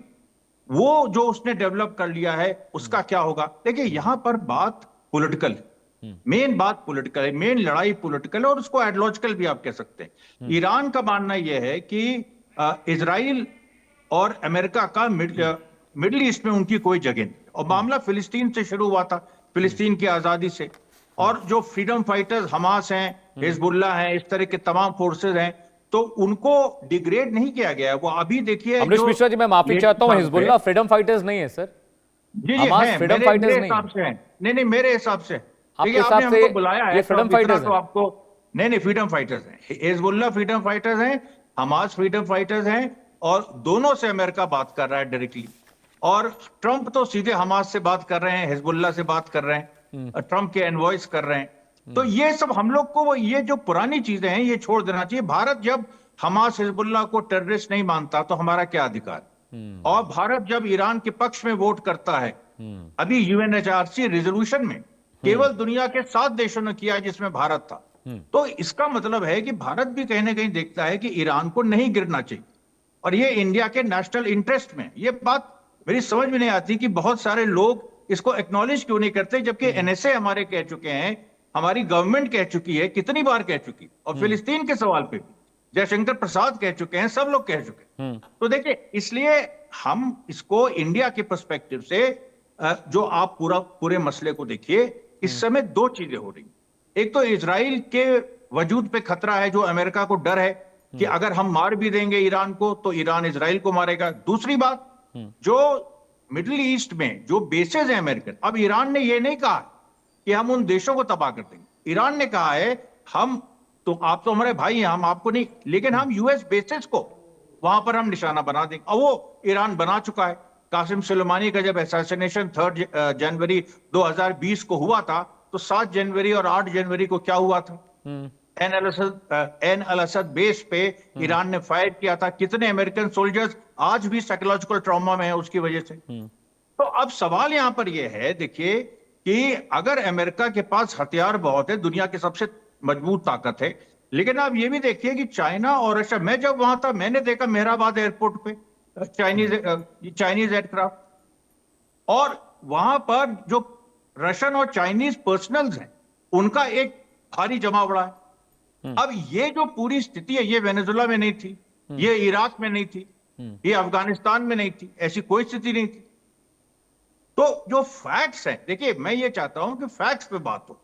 वो जो उसने डेवलप कर लिया है, उसका क्या होगा? देखिए, यहां पर बात पॉलिटिकल है, मेन बात पॉलिटिकल है, मेन लड़ाई पॉलिटिकल है, और उसको आइडियोलॉजिकल भी आप कह सकते हैं। ईरान का मानना यह है कि इजराइल और अमेरिका का मिडिल ईस्ट में उनकी कोई जगह नहीं, और मामला फिलिस्तीन से शुरू हुआ था, फिलिस्तीन की आजादी से, और जो फ्रीडम फाइटर्स हमास हैं, हिजबुल्लाह हैं, इस तरह के तमाम फोर्सेज हैं, तो उनको डिग्रेड नहीं किया गया है। वो अभी देखिए, अमरीश मिश्रा जी, मैं माफी चाहता हूं, हिजबुल्लाह फ्रीडम फाइटर्स नहीं है सर। जी हमास हैं, फ्रीडम मेरे फाइटर्स हिसाब से हैं। नहीं, मेरे हिसाब से। आपके देखिए, हिसाब आपने से हमको बुलाया है, ये फ्रीडम फाइटर्स तो आपको नहीं, फ्रीडम फाइटर्स हैं। हिजबुल्लाह फ्रीडम फाइटर्स हैं, हमास फ्रीडम फाइटर्स हैं, और दोनों से अमेरिका बात कर रहा है डायरेक्टली। और ट्रंप तो सीधे हमास से बात कर रहे हैं, हिजबुल्लाह से बात कर रहे हैं, ट्रंप के एनवॉइस कर रहे हैं। तो ये सब हम लोग को, ये जो पुरानी चीजें हैं, ये छोड़ देना चाहिए। भारत जब हमास हिजबुल्लाह को टेररिस्ट नहीं मानता तो हमारा क्या अधिकार? और भारत जब ईरान के पक्ष में वोट करता है, अभी यूएनएचआरसी रेजोल्यूशन में केवल दुनिया के 7 देशों ने किया जिसमें भारत था। तो इसका मतलब है कि भारत भी कहीं ना कहीं देखता है कि ईरान को नहीं गिरना चाहिए, और ये इंडिया के नेशनल इंटरेस्ट में, ये बात मेरी समझ में नहीं आती कि बहुत सारे लोग इसको एक्नॉलेज क्यों नहीं करते, जबकि एनएसए हमारे कह चुके हैं, हमारी गवर्नमेंट कह चुकी है, कितनी बार कह चुकी, और फिलिस्तीन के सवाल पे भी जयशंकर प्रसाद कह चुके हैं, सब लोग कह चुके हैं। तो देखिए, इसलिए हम इसको इंडिया के पर्सपेक्टिव से जो आप पूरे मसले को देखिए, इस समय दो चीजें हो रही। एक तो इजराइल के वजूद पे खतरा है, जो अमेरिका को डर है कि अगर हम मार भी देंगे ईरान को तो ईरान इजराइल को मारेगा। दूसरी बात, जो मिडिल ईस्ट में जो बेसेस हैं अमेरिकन, अब ईरान ने ये नहीं कहा कि हम उन देशों को तबाह कर देंगे। ईरान ने कहा है हम तो, आप तो हमारे भाई हैं, हम आपको नहीं, लेकिन हम यूएस बेसेस को वहां पर हम निशाना बना देंगे। और वो ईरान बना चुका है। कासिम सुलेमानी का जब असैसिनेशन 3 जनवरी 2020 को हुआ था, तो 7 जनवरी और 8 जनवरी को क्या हुआ था? एन अल असद बेस पे ईरान ने फायर किया था। कितने अमेरिकन सोल्जर्स आज भी साइकोलॉजिकल ट्रॉमा में है उसकी वजह से। तो अब सवाल यहां पर यह है, देखिए, कि अगर अमेरिका के पास हथियार बहुत है, दुनिया की सबसे मजबूत ताकत है, लेकिन आप ये भी देखिए कि चाइना और रशिया, मैं जब वहां था मैंने देखा मेहराबाद एयरपोर्ट पे चाइनीज एयरक्राफ्ट, और वहां पर जो रशियन और चाइनीज पर्सनल्स हैं उनका एक भारी जमावड़ा है। अब ये जो पूरी स्थिति है, ये वेनेजुला में नहीं थी, ये इराक में नहीं थी, ये अफगानिस्तान में नहीं थी, ऐसी कोई स्थिति नहीं थी। तो जो फैक्ट्स हैं, देखिए, मैं ये चाहता हूं कि फैक्ट्स पे बात हो,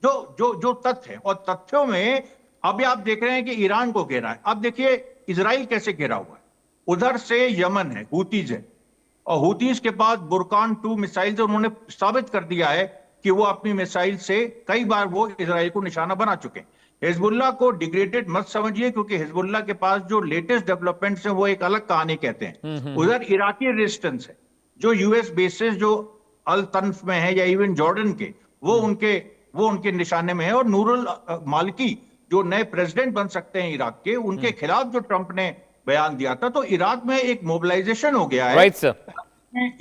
जो तथ्य है, और तथ्यों में अभी आप देख रहे हैं कि ईरान को घेरा है। अब देखिए इजराइल कैसे घेरा हुआ है, उधर से यमन है, हूतीज है, और हूतीज के पास बुरकान 2 मिसाइल से उन्होंने साबित कर दिया है कि वो अपनी मिसाइल से कई बार वो इजराइल को निशाना बना चुके हैं। हिजबुल्लाह को डिग्रेडेड मत समझिए, क्योंकि हिजबुल्लाह के पास जो लेटेस्ट डेवलपमेंट्स हैं वो एक अलग कहानी कहते हैं। उधर इराकी रेजिस्टेंस है, जो यूएस बेसिस जो अल तन्फ में है या इवन जॉर्डन के, वो उनके निशाने में है। और नूरुल मालिकी जो नए प्रेसिडेंट बन सकते हैं इराक के, उनके खिलाफ जो ट्रंप ने बयान दिया था, तो इराक में एक मोबिलाइजेशन हो गया है। Right sir.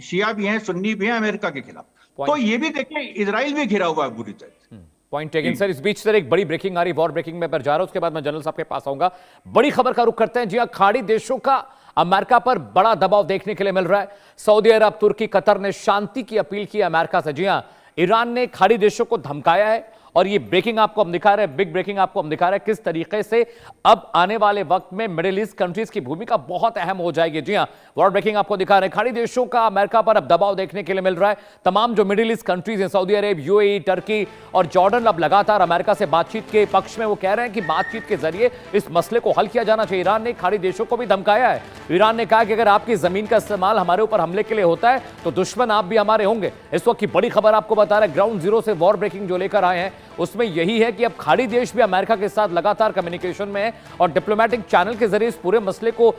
शिया भी हैं, सुन्नी भी हैं अमेरिका के खिलाफ। तो ये भी देखिए, इजराइल भी घिरा हुआ है बुरी तरह। Point taken sir. इस बीच सर एक बड़ी ब्रेकिंग आ रही, वॉर ब्रेकिंग में पर जा रहा हूं, उसके बाद मैं जनरल साहब के पास आऊंगा। बड़ी खबर का रुख करते हैं। जी हां, खाड़ी देशों का अमेरिका पर बड़ा दबाव देखने के लिए मिल रहा है। सऊदी अरब, तुर्की, कतर ने शांति की अपील की अमेरिका से। जी हां, ईरान ने खाड़ी देशों को धमकाया है, और ये ब्रेकिंग आपको हम दिखा रहे हैं, बिग ब्रेकिंग आपको हम दिखा रहे हैं किस तरीके से अब आने वाले वक्त में मिडिल ईस्ट कंट्रीज की भूमिका बहुत अहम हो जाएगी। जी हां, वॉर ब्रेकिंग आपको दिखा रहे हैं। खाड़ी देशों का अमेरिका पर अब दबाव देखने के लिए मिल रहा है। तमाम जो मिडिल ईस्ट कंट्रीज हैं, सऊदी अरब, यूएई, टर्की और जॉर्डन, अब लगातार अमेरिका से बातचीत के पक्ष में वो कह रहे हैं कि बातचीत के जरिए इस मसले को हल किया जाना चाहिए। ईरान ने खाड़ी देशों को भी धमकाया है। ईरान ने कहा कि अगर आपकी जमीन का इस्तेमाल हमारे ऊपर हमले के लिए होता है तो दुश्मन आप भी हमारे होंगे। इस वक्त की बड़ी खबर आपको बता रहे हैं, ग्राउंड जीरो से वॉर ब्रेकिंग जो लेकर आए हैं उसमें यही है कि अब खाड़ी देश भी अमेरिका के साथ लगातार कम्युनिकेशन में है, और डिप्लोमेटिक चैनल के जरिए इस पूरे मसले को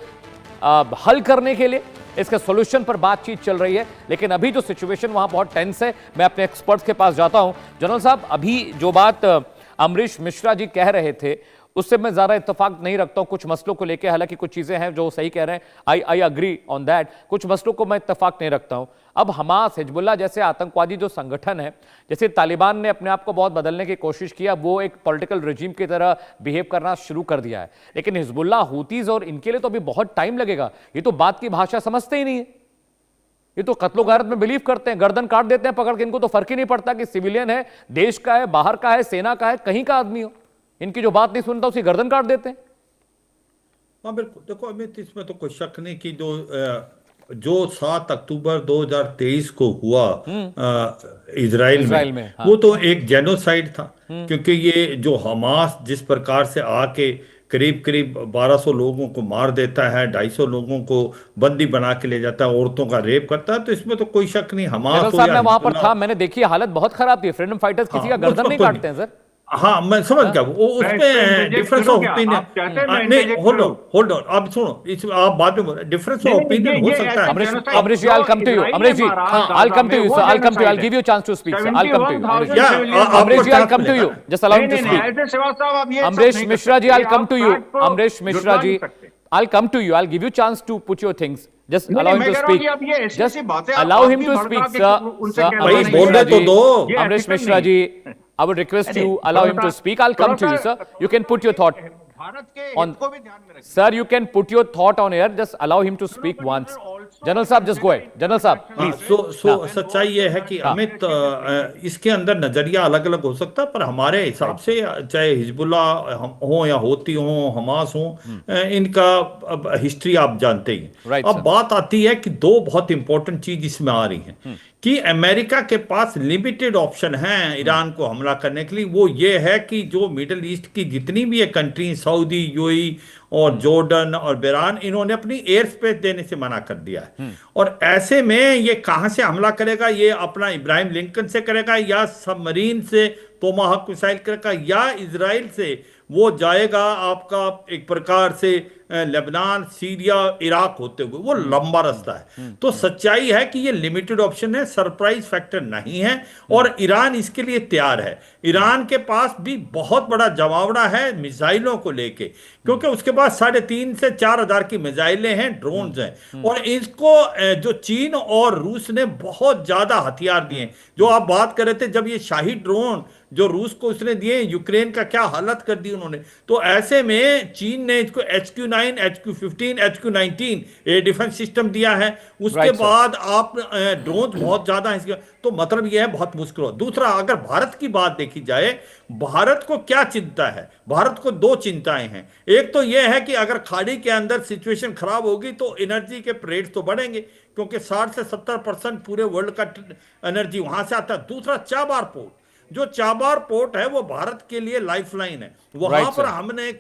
हल करने के लिए, इसके सॉल्यूशन पर बातचीत चल रही है। लेकिन अभी जो सिचुएशन वहां बहुत टेंस है। मैं अपने एक्सपर्ट्स के पास जाता हूं। जनरल साहब, अभी जो बात अमरीश मिश्रा जी कह रहे थे उससे मैं ज़्यादा इत्तेफाक नहीं रखता हूं कुछ मसलों को लेकर। हालांकि कुछ चीज़ें हैं जो सही कह रहे हैं, आई अग्री ऑन दैट। कुछ मसलों को मैं इत्तेफाक नहीं रखता हूं। अब हमास, हिजबुल्लाह जैसे आतंकवादी जो संगठन है, जैसे तालिबान ने अपने आप को बहुत बदलने की कोशिश किया, वो एक पॉलिटिकल रेजिम की तरह बिहेव करना शुरू कर दिया है। लेकिन हिजबुल्लाह, हूतीज और इनके लिए तो अभी बहुत टाइम लगेगा। ये तो बात की भाषा समझते ही नहीं है। ये तो कत्लो गारत में बिलीव करते हैं, गर्दन काट देते हैं पकड़ के। इनको तो फर्क ही नहीं पड़ता कि सिविलियन है, देश का है, बाहर का है, सेना का है, कहीं का आदमी हो। इनकी जो बात नहीं सुनता उसकी गर्दन काट देते हैं। हाँ बिल्कुल। देखो अमित, इसमें तो कोई शक नहीं कि जो 7 अक्टूबर 2023 को हुआ इजराइल में हाँ। वो तो एक जेनोसाइड था। क्योंकि ये जो हमास जिस प्रकार से आके करीब 1200 लोगों को मार देता है, 250 लोगों को बंदी बना के ले जाता है, औरतों का रेप करता है, तो इसमें तो कोई शक नहीं। हमास मैं वहां पर था, मैंने देखी, हालत बहुत खराब थी। फ्रीडम फाइटर्स किसी का गर्दन नहीं काटते हैं सर। हाँ मैं समझ गया, वो उसमें डिफरेंस ऑफ ओपिनियन नहीं। होल्ड ऑन, आप सुनो, इस आप बाद में डिफरेंस ऑफ ओपिनियन हो सकता है। अमरीश जी, I'll come to you. Amrish जी, हाँ, I'll come to you, sir. I'll come to you. I'll give you a chance to speak, sir. I'll come to you. Amrish ji, I'll come to you. Just allow him to speak. Amrish Mishra ji, I'll come to you. Amrish Mishra ji, I'll come to you. I'll give you chance to put your things. Just allow him to speak. Just allow him to speak, sir. बोलने तो दो। Amrish Mishra ji, I would request you allow him to speak. I'll come to you, sir. You can put your thought on. Sir, you can put your thought on air. Just allow him to speak once. General साहब just go ahead, general साहब हाँ, please. सो सच्चाई ये है कि अमित, इसके अंदर नजरिया अलग अलग हो सकता है, पर हमारे हिसाब से चाहे हिजबुल्ला हो या होती हो, हमास हो, इनका अब हिस्ट्री आप जानते ही हैं। Right, अब sir. बात आती है कि दो बहुत इंपॉर्टेंट चीज इसमें आ रही हैं कि अमेरिका के पास लिमिटेड ऑप्शन हैं ईरान को हमला करने के लिए। वो ये है कि जो मिडिल ईस्ट की जितनी भी ये कंट्री, सऊदी, यूएई और जॉर्डन और बहरान, इन्होंने अपनी एयर स्पेस देने से मना कर दिया है। और ऐसे में ये कहां से हमला करेगा? ये अपना इब्राहिम लिंकन से करेगा, या सबमरीन से तोमाहक मिसाइल करेगा, या इजराइल से वो जाएगा आपका एक प्रकार से लेबनान, सीरिया, इराक होते हुए। वो लंबा रास्ता है। तो सच्चाई है कि ये लिमिटेड ऑप्शन है, सरप्राइज फैक्टर नहीं है, और ईरान इसके लिए तैयार है। ईरान के पास भी बहुत बड़ा जमावड़ा है मिसाइलों को लेके, क्योंकि उसके पास 3,500 से 4,000 की मिसाइलें हैं, ड्रोन्स हैं, और इसको जो चीन और रूस ने बहुत ज्यादा हथियार दिए। जो आप बात कर रहे थे, जब ये शाही ड्रोन जो रूस को उसने दिए, यूक्रेन का क्या हालत कर दी उन्होंने। तो ऐसे में चीन ने इसको HQ-9, HQ-15, HQ-19 air defence system दिया है। उसके Right, sir. बाद आप ड्रोन बहुत ज्यादा है इसके। तो मतलब यह है बहुत मुश्किल हो। दूसरा, अगर भारत की बात देखी जाए, भारत को क्या चिंता है? भारत को दो चिंताएं हैं। एक तो यह है कि अगर खाड़ी के अंदर सिचुएशन खराब होगी तो एनर्जी के रेट्स तो बढ़ेंगे, क्योंकि 60 से 70% पूरे वर्ल्ड का एनर्जी वहां से आता है। दूसरा, चाबार पोर्ट, जो चाबार पोर्ट है वो भारत के लिए लाइफलाइन है। वहां Right, पर sir. हमने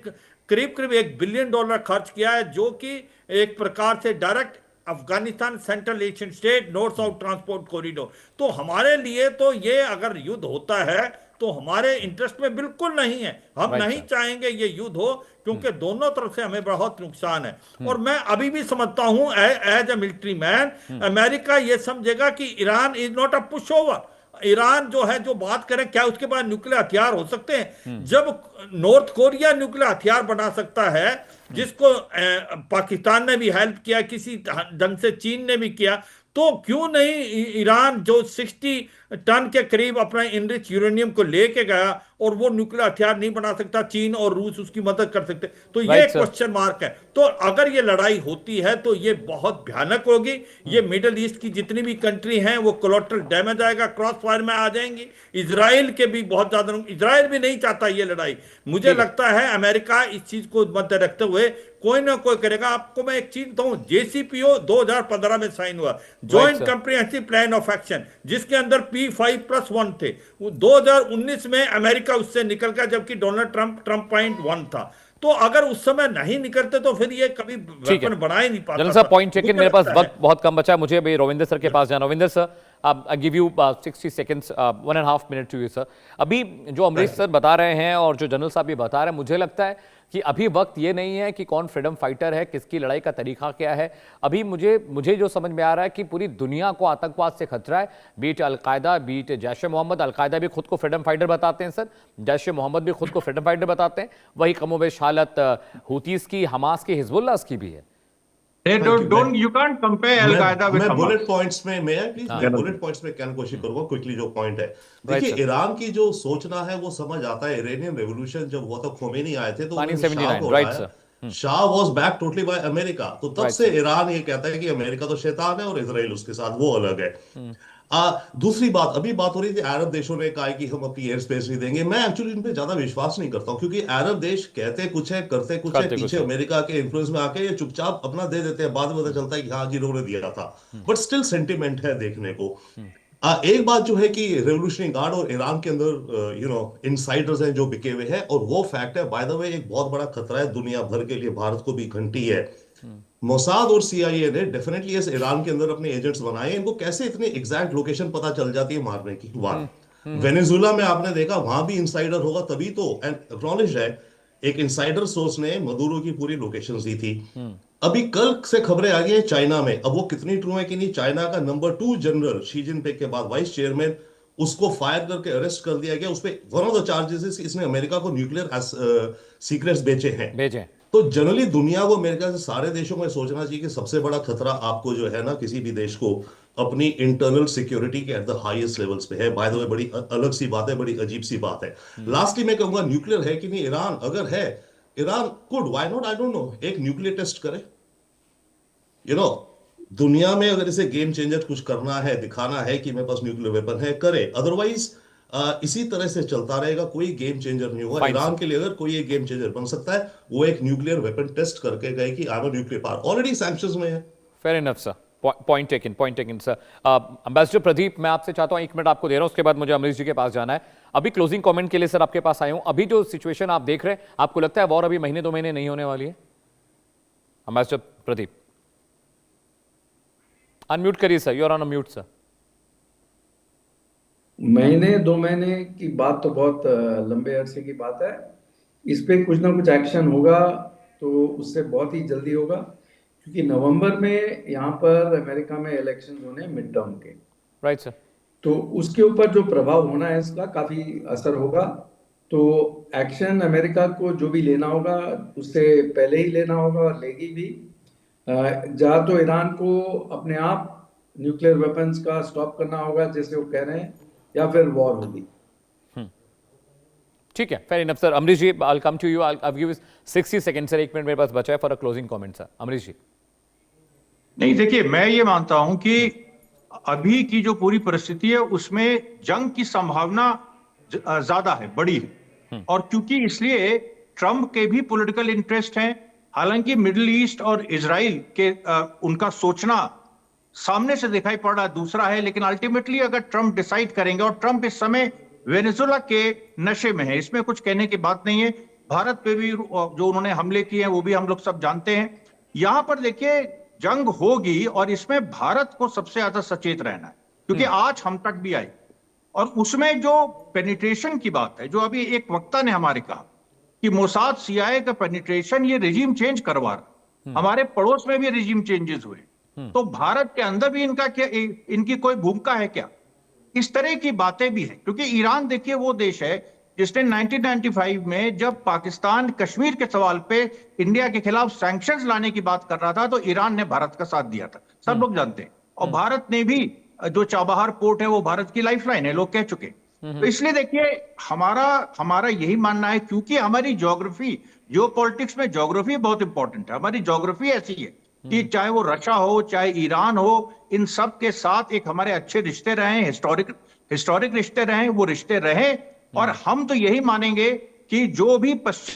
करीब करीब $1 बिलियन खर्च किया है, जो कि एक प्रकार से direct Afghanistan, central Asian state, north south transport corridor. तो हमारे लिए तो ये अगर युद्ध होता है तो हमारे इंटरेस्ट में बिल्कुल नहीं है। हम Right, नहीं sir. चाहेंगे ये युद्ध हो, क्योंकि दोनों तरफ से हमें बहुत नुकसान है। और मैं अभी भी समझता हूं as a military man, America ये समझेगा कि Iran is not a pushover. Iran जो है, जो बात करें, क्या उसके पास न्यूक्लियर हथियार हो सकते हैं? जब नॉर्थ कोरिया न्यूक्लियर हथियार बना सकता है, जिसको पाकिस्तान ने भी हेल्प किया, किसी ढंग से चीन ने भी किया, तो क्यों नहीं ईरान जो 60 टन के करीब अपना इनरिच यूरेनियम को लेके गया, और वो न्यूक्लियर हथियार नहीं बना सकता? चीन और रूस उसकी मदद कर सकते। तो ये Right, sir. क्वेश्चन मार्क है। तो अगर ये लड़ाई होती है तो ये बहुत भयानक होगी। ये मिडिल ईस्ट की जितनी भी कंट्री हैं वो कोलेटरल डैमेज आएगा, क्रॉस फायर में आ जाएंगी। इजराइल के भी बहुत ज्यादा, इजराइल भी नहीं चाहता ये लड़ाई। मुझे लगता है अमेरिका इस चीज को मद्दे रखते हुए कोई ना कोई करेगा। आपको मैं एक चीज बताऊं, JCPO 2015 में साइन हुआ, joint sir. Comprehensive plan of action, जिसके अंदर P5+1 थे। वो 2019 में अमेरिका उससे निकल गया, जबकि डोनाल्ड ट्रंप .1 था। तो अगर उस समय नहीं निकलते तो फिर ये कभी वेपन बना ही नहीं पाता। जनरल साहब पॉइंट चेक इन। मेरे पास मुझे लगता वक्त बहुत कम बचा है, मुझे अभी रविंदर सर के पास जाना। Ravinder sir, I give you 60 seconds, 1.5 minute to you sir. अभी जो अमरीश सर बता रहे हैं और जो जनरल साहब भी बता रहे हैं, मुझे लगता है कि अभी वक्त ये नहीं है कि कौन फ्रीडम फाइटर है, किसकी लड़ाई का तरीका क्या है। अभी मुझे जो समझ में आ रहा है कि पूरी दुनिया को आतंकवाद से खतरा है, बीट अलकायदा, बीट जैश ए मोहम्मद। अलकायदा भी खुद को फ्रीडम फाइटर बताते हैं सर, जैश ए मोहम्मद भी खुद को फ्रीडम फाइटर बताते हैं। वही कमोबेश हालत हुतीस की, हमास की, हिजबुल्लाह की भी है। You can't compare Al Qaeda with मैं Hamas. बुलेट पॉइंट्स में, मैं प्लीज मैं बुलेट पॉइंट्स में कहने की कोशिश करूंगा क्विकली। जो पॉइंट है, देखिए, sir. ईरान की जो सोचना है वो समझ आता है। इरानियन रेवोल्यूशन जब हुआ तो खोमेनी आए थे, तो उन्होंने 1979, शाह को right, हराया। sir. Shah was back totally by America. तो तब Right, से sir. ईरान ये कहता है कि अमेरिका तो शैतान है और इजराइल उसके साथ, वो अलग है। दूसरी बात, अभी बात हो रही थी अरब देशों ने कहा कि हम अपनी एयर स्पेस नहीं देंगे। मैं एक्चुअली इन पे ज्यादा विश्वास नहीं करता हूं, क्योंकि अरब देश कहते कुछ है, करते कुछ है। पीछे अमेरिका के इन्फ्लुएंस में आके ये चुपचाप अपना दे देते हैं, बाद में पता चलता है कि हाँ जी इन्होंने दिया था, बट स्टिल सेंटिमेंट है देखने को। एक बात जो है कि रेवोल्यूशनरी गार्ड और ईरान के अंदर इनसाइडर्स हैं जो बिके हुए हैं, और वो फैक्ट है। बाय द वे, एक बहुत बड़ा खतरा है दुनिया भर के लिए, भारत को भी घंटी है। मोसाद और CIA ने डेफिनेटली इस ईरान के अंदर अपने एजेंट्स बनाए। इनको कैसे इतनी एग्जैक्ट लोकेशन पता चल जाती है मारने की? वेनेजुएला में आपने देखा, वहां भी इनसाइडर होगा तभी तो, एंड एक्नॉलेज्ड है, एक इनसाइडर सोर्स ने मदुरो की पूरी लोकेशन दी थी। अभी कल से खबरें आ गई हैं चाइना में, अब वो कितनी ट्रू है कि नहीं, चाइना का नंबर 2 जनरल शी जिनपिंग के बाद वाइस चेयरमैन, उसको फायर करके अरेस्ट कर दिया गया। उसपे वन ऑफ द चार्जेस इसने अमेरिका को न्यूक्लियर सीक्रेट्स बेचे हैं। तो जनरली दुनिया को, अमेरिका से सारे देशों में सोचना चाहिए कि सबसे बड़ा खतरा आपको जो है ना, किसी भी देश को अपनी इंटरनल सिक्योरिटी के एट द हाईएस्ट लेवल्स पे है। बाय द वे, बड़ी अलग सी बात है, बड़ी अजीब सी बात है। लास्टली मैं कहूंगा, न्यूक्लियर है कि नहीं ईरान, अगर है, Iran could, why not, I don't know, एक न्यूक्लियर टेस्ट करे। दुनिया में अगर इसे गेम चेंजर कुछ करना है, दिखाना है कि मेरे पास न्यूक्लियर वेपन है, करे। अदरवाइज इसी तरह से चलता रहेगा, कोई गेम चेंजर नहीं होगा। ईरान के लिए अगर कोई एक गेम चेंजर बन सकता है, वो एक न्यूक्लियर वेपन टेस्ट करके गए कि I am nuclear power, already sanctions में है। Fair enough sir, point taken sir. Ambassador Pradeep, मैं आपसे चाहता हूं 1 मिनट आपको दे रहा हूं, उसके बाद मुझे अमरीश जी के पास जाना है। अभी क्लोजिंग कमेंट के लिए सर आपके पास आया हूं। अभी जो सिचुएशन आप देख रहे हैं, आपको लगता है वॉर अभी महीने 2 महीने नहीं होने वाली है? एम्बेसडर प्रदीप अनम्यूट करिए sir, you are on mute sir. महीने 2 महीने की बात तो बहुत लंबे अरसे की बात है। इस पे कुछ ना कुछ एक्शन होगा तो उससे बहुत ही जल्दी होगा, क्योंकि नवंबर में यहाँ पर अमेरिका में इलेक्शंस होने मिड टर्म के। Right sir. तो उसके ऊपर जो प्रभाव होना है इसका काफी असर होगा। तो एक्शन अमेरिका को जो भी लेना होगा उससे पहले ही लेना होगा और लेगी भी। या तो ईरान को अपने आप न्यूक्लियर वेपन्स का स्टॉप करना होगा जैसे वो कह रहे हैं, या फिर वॉर होगी। ठीक है, fair enough sir. Amrish ji, I will come to you, I will give 60 second sir, 1 minute मेरे पास बचा है for a closing comment sir. Amrish ji. नहीं, देखिए, मैं ये मानता हूं कि अभी की जो पूरी परिस्थिति है उसमें जंग की संभावना ज्यादा है, बड़ी है। और क्योंकि इसलिए ट्रंप के भी पॉलिटिकल इंटरेस्ट हैं। हालांकि मिडिल ईस्ट और इजराइल के उनका सोचना सामने से दिखाई पड़ रहा है दूसरा है, लेकिन अल्टीमेटली अगर ट्रंप डिसाइड करेंगे, और ट्रंप इस समय वेनेजुएला के नशे में है, इसमें कुछ कहने की बात नहीं है। भारत पे भी जो उन्होंने हमले किए हैं वो भी हम लोग सब जानते हैं। यहां पर देखिए जंग होगी और इसमें भारत को सबसे ज्यादा सचेत रहना है, क्योंकि आज हम तक भी आई। और उसमें जो पेनिट्रेशन की बात है, जो अभी एक वक्ता ने हमारे कहा कि मोसाद सीआईए का पेनिट्रेशन ये रिजीम चेंज करवा रहा, हमारे पड़ोस में भी रिजीम चेंजेस हुए, तो भारत के अंदर भी इनका क्या, इनकी कोई भूमिका है क्या? इस तरह की बातें भी हैं। क्योंकि ईरान देखिए वो देश है जिसने 1995 में जब पाकिस्तान कश्मीर के सवाल पे इंडिया के खिलाफ सैंक्शंस लाने की बात कर रहा था, तो ईरान ने भारत का साथ दिया था, सब लोग जानते हैं। और भारत ने भी, जो चाबहार पोर्ट है वो भारत की लाइफलाइन है, लोग कह चुके। तो इसलिए देखिए हमारा यही मानना है, क्योंकि हमारी ज्योग्राफी, जियोपॉलिटिक्स में ज्योग्राफी बहुत इंपॉर्टेंट है। हमारी ज्योग्राफी ऐसी है कि चाहे वो रशिया हो, चाहे ईरान हो, इन सब के साथ एक हमारे अच्छे रिश्ते रहे, हिस्टोरिक रिश्ते रहे, वो रिश्ते रहे। और हम तो यही मानेंगे कि जो भी पश्चिम